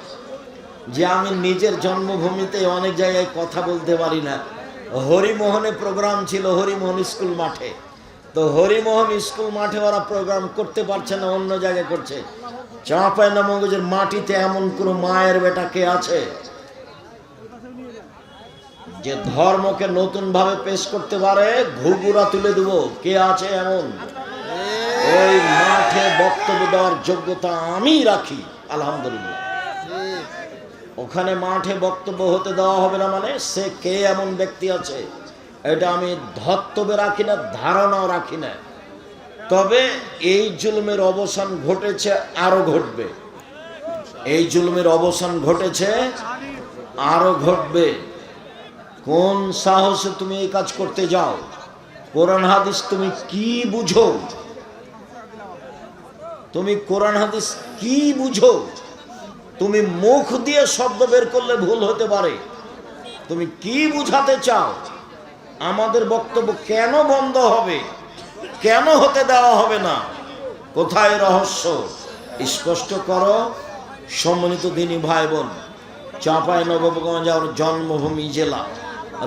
Speaker 1: যে আমি নিজের জন্মভূমিতে অনেক জায়গায় কথা বলতে পারি না। হরিমোহনে প্রোগ্রাম ছিল, হরিমোহন স্কুল মাঠে, তো হরিমোহন স্কুল মাঠে ওরা প্রোগ্রাম করতে পারছে না, অন্য জায়গায় করছে। চাঁপাইনবাবগঞ্জের মাটিতে এমন কোন মায়ের বেটা কে আছে যে ধর্মকে নতুন ভাবে পেশ করতে পারে? ঘুঘুরা তুলে দেব, কে আছে এমন? ওই মাঠে বক্তব্য দেওয়ার যোগ্যতা আমি রাখি, আলহামদুলিল্লাহ। ওখানে মাঠে বক্তব্য হতে দেওয়া হবে না মানে সে কে এমন ব্যক্তি আছে, এটা আমি ধর্তব্যে রাখি না, ধারণাও রাখি না। তবে এই জুলুমের অবসান ঘটেছে, আরো ঘটবে। এই জুলুমের অবসান ঘটেছে, আরো ঘটবে। কোন সাহসে তুমি এই কাজ করতে যাও? কোরআন হাদিস তুমি কি বুঝো? তুমি কোরআন হাদিস কি বুঝো? তুমি মুখ দিয়ে শব্দ বের করলে ভুল হতে পারে, তুমি কি বুঝাতে চাও? আমাদের বক্তব্য কেন বন্ধ হবে, কেন হতে দেওয়া হবে না? কোথায় রহস্য? স্পষ্ট করো। সম্মানিত দিনী ভাই বোন, চাঁপাইনবাবগঞ্জ আমার জন্মভূমি জেলা,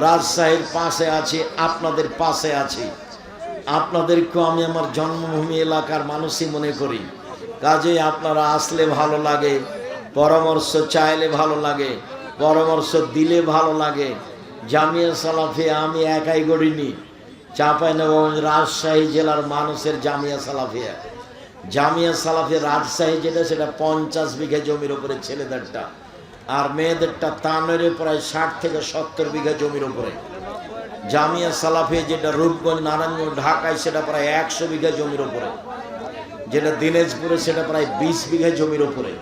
Speaker 1: রাজশাহীর পাশে আছি, আপনাদের পাশে আছি। আপনাদেরকেও আমি আমার জন্মভূমি এলাকার মানুষই মনে করি। কাজে আপনারা আসলে ভালো লাগে, পরামর্শ চাইলে ভালো লাগে, পরামর্শ দিলে ভালো লাগে। জামিয়া সালাফিয়া আমি একাই গড়িনি, চাঁপাইনবাবগঞ্জ রাজশাহী জেলার মানুষের জামিয়া সালাফিয়া। জামিয়া সালাফিয়া রাজশাহী যেটা, সেটা 50 বিঘা জমির উপরে ছেলেদেরটা, আর মেয়েদেরটা তানের প্রায় 60 থেকে 70 বিঘা জমির উপরে। জামিয়া সালাফিয়া যেটা রূপগঞ্জ, নারায়ণগঞ্জ, ঢাকায়, সেটা প্রায় 100 বিঘা জমির উপরে। যেটা দিনাজপুরে, সেটা প্রায় 20 বিঘা জমির উপরে।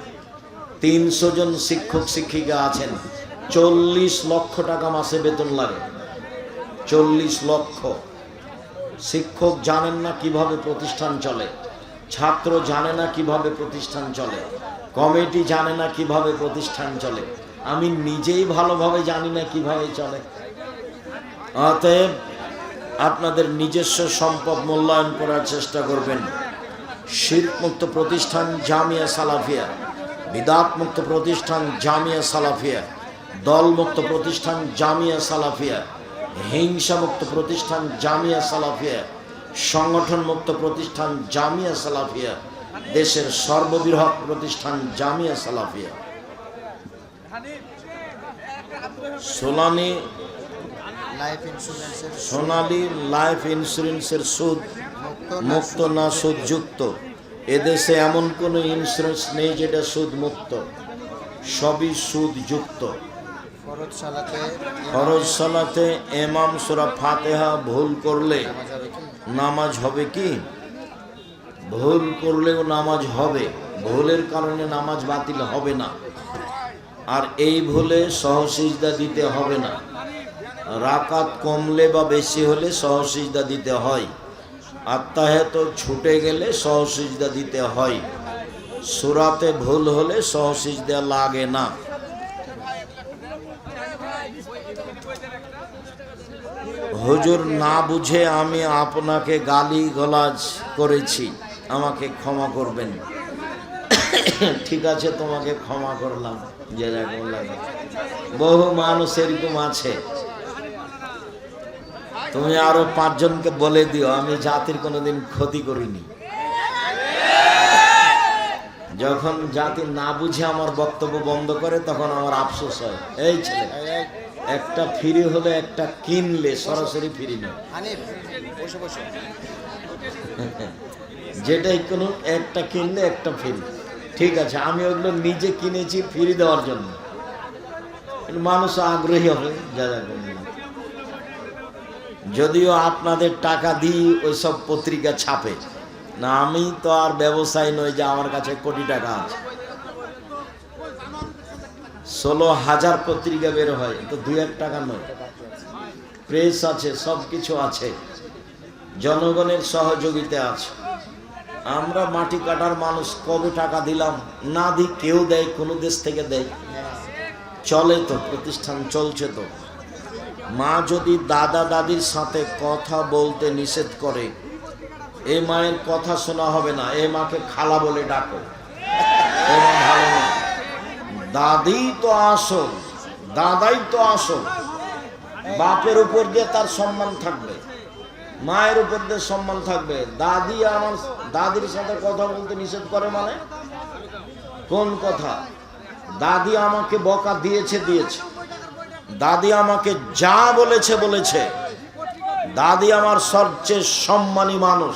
Speaker 1: 300 জন শিক্ষক শিক্ষিকা আছেন, 40 লক্ষ টাকা মাসে বেতন লাগে। 40 লক্ষ। শিক্ষক জানেন না কিভাবে প্রতিষ্ঠান চলে, ছাত্র জানে না কিভাবে প্রতিষ্ঠান চলে, কমিটি জানে না কিভাবে প্রতিষ্ঠান চলে, আমি নিজেই ভালোভাবে জানি না কিভাবে চলে। অতএব আপনাদের নিজস্ব সম্পদ মূল্যায়ন করার চেষ্টা করবেন। শিরক মুক্ত প্রতিষ্ঠান জামিয়া সালাফিয়া, বিদআত মুক্ত প্রতিষ্ঠান জামিয়া সালাফিয়া, দল মুক্ত প্রতিষ্ঠান জামিয়া সালাফিয়া, হিংসা মুক্ত প্রতিষ্ঠান জামিয়া সালাফিয়া, সংগঠন মুক্ত প্রতিষ্ঠান জামিয়া সালাফিয়া, দেশের সর্ববৃহৎ প্রতিষ্ঠান জামিয়া সালাফিয়া। সোনালী লাইফ ইন্স্যুরেন্সের সুদ মুক্ত না সুদযুক্ত? এদেশে এমন কোন ইন্স্যুরেন্স নেই যেটা সুদ মুক্ত, সবই সুদযুক্ত। ফরজ সালাতে ইমাম সূরা ফাতিহা ভুল করলে নামাজ হবে কি? ভুল করলেও নামাজ হবে, ভুলের কারণে নামাজ বাতিল হবে না। আর এই ভুলে সহসিজদা দিতে হবে না। রাকাত কমলে বা বেশি হলে সহসিজদা দিতে হয়। আত্তাহিয়াত ছুটে গেলে সহসিজদা দিতে হয়। সূরাতে ভুল হলে সহসিজদা লাগে না। হুজুর, না বুঝে আমি আপনাকে গালি গালাজ করেছি, আমাকে ক্ষমা করবেন। ঠিক আছে, তোমাকে ক্ষমা করলাম। জাযাকুমুল্লাহ। বহু মানুষ এরকম আছে, তুমি আরো 5 জনকে বলে দিও আমি জাতির কোনোদিন ক্ষতি করিনি। যখন জাতি না বুঝে আমার বক্তব্য বন্ধ করে তখন আমার আফসোস হয়। এই ছেলে, একটা ফ্রি হলে একটা কিনলে সরাসরি ফ্রি নয়, যেটাই কোনো একটা কিনলে একটা ফ্রি। ঠিক আছে, আমি ওগুলো নিজে কিনেছি ফ্রি দেওয়ার জন্য, মানুষ আগ্রহী হবে। জাযাকুমুল্লাহ। যদিও আপনাদের টাকা দিই ওইসব পত্রিকা ছাপে না, আমি তো আর ব্যবসায়ী নই যে আমার কাছে কোটি টাকা আছে। 16,000 পত্রিকা বের হয়, তো 2-1 টাকা নয়। প্রেস আছে, সব কিছু আছে, জনগণের সহযোগিতা আছে। আমরা মাটি কাটার মানুষ, কবে টাকা দিলাম? না দিই, কেউ দেয়, কোনো দেশ থেকে দেয়, চলে তো, প্রতিষ্ঠান চলছে তো। মা যদি দাদা দাদির সাথে কথা বলতে নিষেধ করে, এ মায়ের কথা শোনা হবে না, এ মাকে খালা বলে ডাকো। ভালো না, দাদি তো আসল, দাদাই তো আসল। বাপের উপর দিয়ে তার সম্মান থাকবে, মায়ের উপর দিয়ে সম্মান থাকবে। দাদি আমার দাদির সাথে কথা বলতে নিষেধ করে মানে কোন কথা? দাদি আমাকে বকা দিয়েছে, দাদি আমাকে যা বলেছে বলেছে। দাদি আমার সবচেয়ে সম্মানী মানুষ,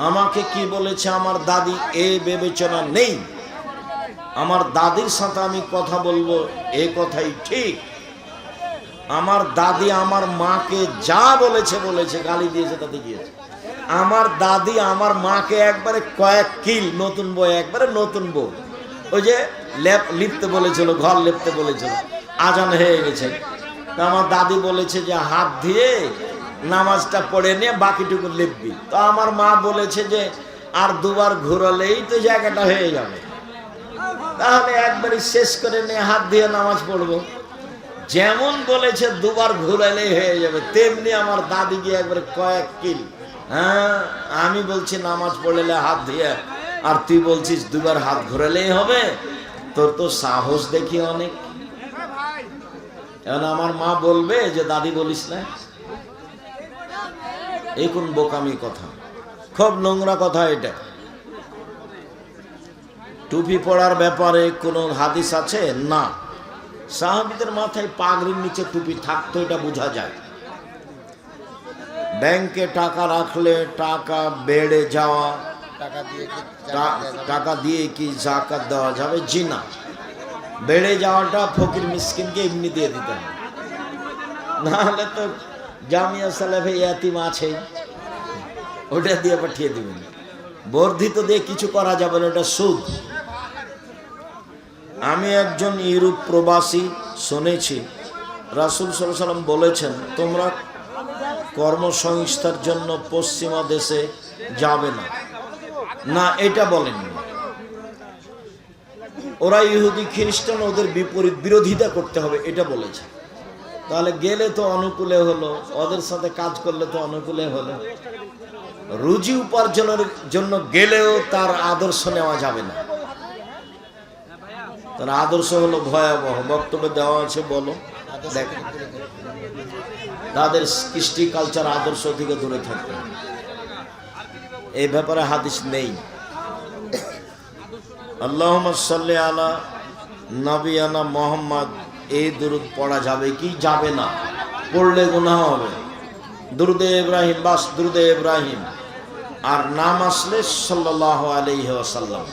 Speaker 1: আমাকে কি বলেছে আমার দাদি এ বিবেচনা নেই। আমার দাদির সাথে আমি কথা বলবো, এ কথাই ঠিক। আমার দাদি আমার মাকে যা বলেছে বলেছে, গালি দিয়েছে তাতে গিয়েছে। আমার দাদি আমার মাকে একবারে কয়েক কিল, নতুন বউ, একবারে নতুন বউ, ওই যে লিপতে বলেছিল, ঘর লিপতে বলেছিল, আজান হয়ে গেছে, তা আমার দাদি বলেছে যে হাত দিয়ে নামাজটা পড়ে নিয়ে বাকিটুকু লিপবি। তো আমার মা বলেছে যে আর 2বার ঘুরালেই তো জায়গাটা হয়ে যাবে, তাহলে একবারই শেষ করে নিয়ে হাত দিয়ে নামাজ পড়বো। যেমন বলেছে 2বার ঘুরালেই হয়ে যাবে, তেমনি আমার দাদি গিয়ে একবারে কয়েক কিল। হ্যাঁ, আমি বলছি নামাজ পড়লে হাত দিয়ে, আর তুই বলছিস 2বার হাত ঘুরালেই হবে? তোর তো সাহস দেখি অনেক। এখন আমার মা বলবে যে দাদি বলিস না, এই কোন বোকামি কথা, খুব নোংরা কথা এটা। টুপি পড়ার ব্যাপারে কোনো হাদিস আছে? না। সাহাবীদের মাথায় পাগড়ির নিচে টুপি থাকতো, এটা বোঝা যায়। ব্যাংকে টাকা রাখলে টাকা বেড়ে যাওয়া, টাকা দিয়ে কি যাকাত দেওয়া যাবে? জি না। বেড়ে যাওয়াটা ফকির মিসকিনকে এমনি দিয়ে দিতে হবে, নাহলে তো জামিয়া সালেফে ইয়াতিম আছে, ওটা দিয়ে পাঠিয়ে দিবেন। বর্ধিত দিয়ে কিছু করা যাবে না, ওটা সুদ। আমি একজন ইউরোপ প্রবাসী, শুনেছি রাসূল সাল্লাল্লাহু আলাইহি ওয়াসাল্লাম বলেছেন, তোমরা কর্মসংস্থার জন্য পশ্চিমা দেশে যাবে না। না, এটা বলেননি। ওরা ইহুদি খ্রিস্টান, ওদের বিপরীত বিরোধিতা করতে হবে, এটা বলেছে। তাহলে গেলে তো অনুকূলে হলো, ওদের সাথে কাজ করলে তো অনুকূলে হলো। রুজি উপার্জনের জন্য গেলেও তার আদর্শ নেওয়া যাবে না। তার আদর্শ হলো ভয়াবহ। বক্তব্য দেওয়া আছে, বলো দেখো। তাদের কৃষ্টি কালচার আদর্শ থেকে দূরে থাকবে, এই ব্যাপারে হাদিস নেই। আল্লাহুম্মা সাল্লি আলা নবিয়ানা মুহাম্মদ, এই দুরূদ পড়া যাবে কি যাবে না? পড়লে গুনাহ হবে। দুরূদে ইব্রাহিম, বাস দুরূদে ইব্রাহিম। আর নাম আসলে সাল্লাল্লাহু আলাইহি ওয়াসাল্লাম।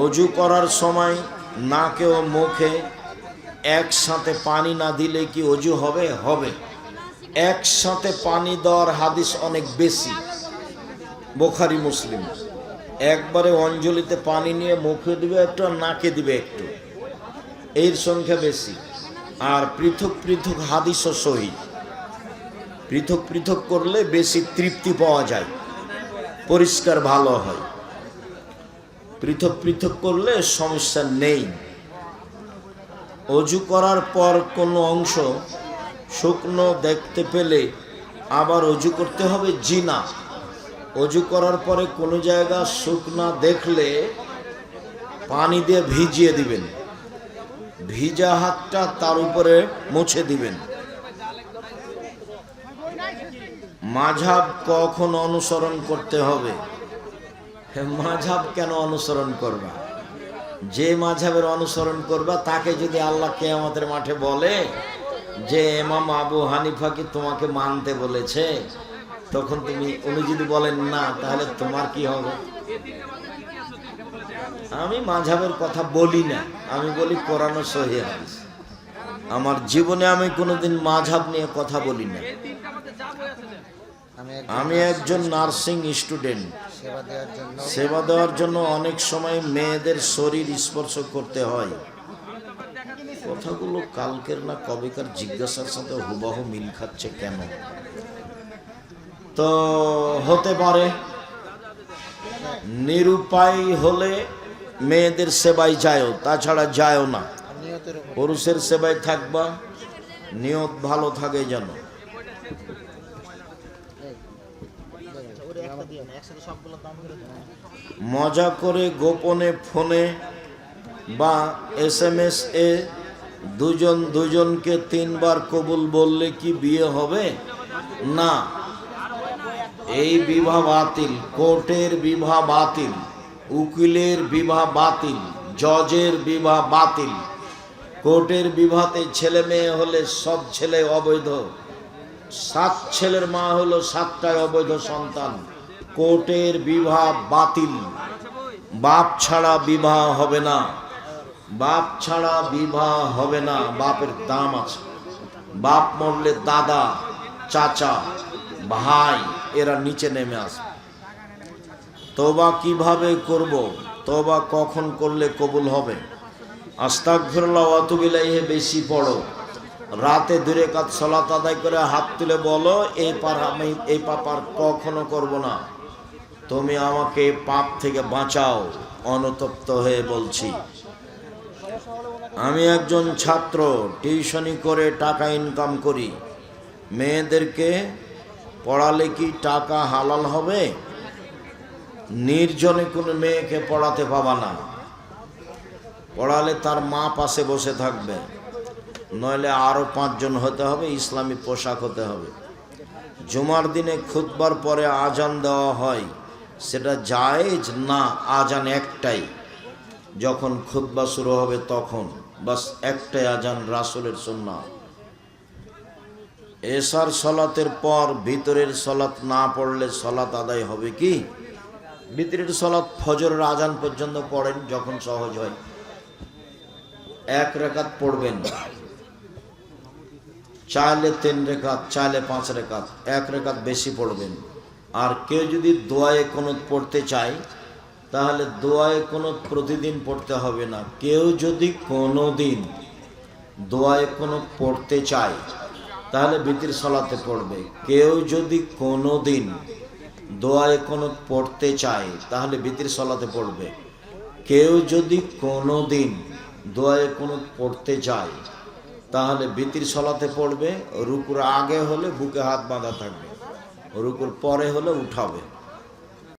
Speaker 1: অজু করার সময় নাকে ও মুখে একসাথে পানি না দিলে কি অজু হবে? হবে। একসাথে পানি দেওয়ার হাদিস অনেক বেশি, বুখারী মুসলিম। একবারে অঞ্জলিতে পানি নিয়ে মুখে দিবে একটু, আর নাকে দিবে একটু, এর সংখ্যা বেশি। আর পৃথক পৃথক হাদিসও সহিহ। পৃথক পৃথক করলে বেশি তৃপ্তি পাওয়া যায়, পরিষ্কার ভালো হয়। পৃথক পৃথক করলে সমস্যা নেই। অজু করার পর কোনো অংশ শুকনো দেখতে পেলে আবার অজু করতে হবে? জি না। অজু করার পরে কোনো জায়গা শুকনা দেখলে পানি দিয়ে ভিজিয়ে দিবেন, ভিজা হাতটা তার উপরে মুছে দিবেন। মাযহাব কখন অনুসরণ করতে হবে? মাযহাব কেন অনুসরণ করবা? যে মাযহাবের অনুসরণ করবা তাকে যদি আল্লাহ কিয়ামতের মাঠে বলে যে ইমাম আবু হানিফা কি তোমাকে মানতে বলেছে, তখন উনি যদি বলেন না, তাহলে তোমার কি হবে? আমি মাযহাবের কথা বলি না, আমি বলি কোরআন ও সহিহ হাদিস। আমার জীবনে আমি কোনোদিন মাযহাব নিয়ে কথা বলি না। আমি একজন নার্সিং স্টুডেন্ট। সেবা দেওয়ার জন্য অনেক সময় মেয়েদের শরীর স্পর্শ করতে হয়। কথাগুলো কালকের না কবেকার জিজ্ঞাসার সাথে হুবহু মিল খাচ্ছে কেন? তো হতে পারে নিরুপায় হলে মেয়েদের সেবায় যায়ও, তাছাড়া যায়ও না। পুরুষের সেবায় থাকবা, নিয়ত ভালো থাকে যেন। মজা করে গোপনে ফোনে বা SMS এ দুজন দুজনকে 3 বার কবুল বললে কি বিয়ে হবে? না, এই বিবাহ বাতিল। কোর্টের বিবাহ বাতিল, উকিলের বিবাহ বাতিল, জজের বিবাহ বাতিল। কোর্টের বিবাহতে ছেলে মেয়ে হলে সব ছেলে অবৈধ, 7 ছেলের মা হলো 7টাই অবৈধ সন্তান। কোর্টের বিবাহ বাতিল। বাপ ছাড়া বিবাহ হবে না, বাপ ছাড়া বিবাহ হবে না। বাপের দাম আছে। বাপ মরলে দাদা, চাচা, ভাই এরা নিচে নেমে আসবে। তওবা কিভাবে করব? তওবা কখন করলে কবুল হবে? আস্তাগফিরুল্লাহ ওয়া আতুবু ইলাইহি বেশি পড়ো। রাতে 2 রাকাত সালাত আদায় করে হাত তুলে বলো, এই পাপ আমি এই পাপ আর কখনো করব না, তুমি আমাকে পাপ থেকে বাঁচাও। অনুতপ্ত হয়ে বলছি। আমি একজন ছাত্র, টিউশনি করে টাকা ইনকাম করি। মেয়েদেরকে পড়ালে কি টাকা হালাল হবে? নির্জনে কোনো মেয়েকে পড়াতে পাবা না। পড়ালে তার মা পাশে বসে থাকবে, নইলে আরো 5 জন হতে হবে, ইসলামী পোশাক হতে হবে। জুমার দিনে খুতবার পরে আজান দেওয়া হয়, সেটা জায়েজ না? আজান একটাই, যখন খুতবা শুরু হবে তখন বাস একটাই আজান, রাসূলের সুন্নাত। এশার সালাতের পর ভিতরের সালাত না পড়লে সালাত আদায় হবে কি? ভিতরের সালাত ফজরের আজান পর্যন্ত পড়েন, যখন সহজ হয় 1 রাকাত পড়বেন, চাইলে 3 রাকাত, চাইলে 5 রাকাত, 1 রাকাত বেশি পড়বেন। আর কেউ যদি দোয়ায়ে কুনুত পড়তে চায়, তাহলে দোয়ায়ে কুনুত প্রতিদিন পড়তে হবে না। কেউ যদি কোনোদিন দোয়ায়ে কুনুত পড়তে চায়, তাহলে ভিতর সালাতে পড়বে। কেউ যদি কোনোদিন দোয়ায়ে কুনুত পড়তে চায়, তাহলে ভিতর সালাতে পড়বে। কেউ যদি কোনোদিন দোয়ায়ে কুনুত পড়তে চায়, তাহলে ভিতর সালাতে পড়বে। রুকুর আগে হলে বুকে হাত বাঁধা থাকবে, রুকুর পরে হলে উঠাবে।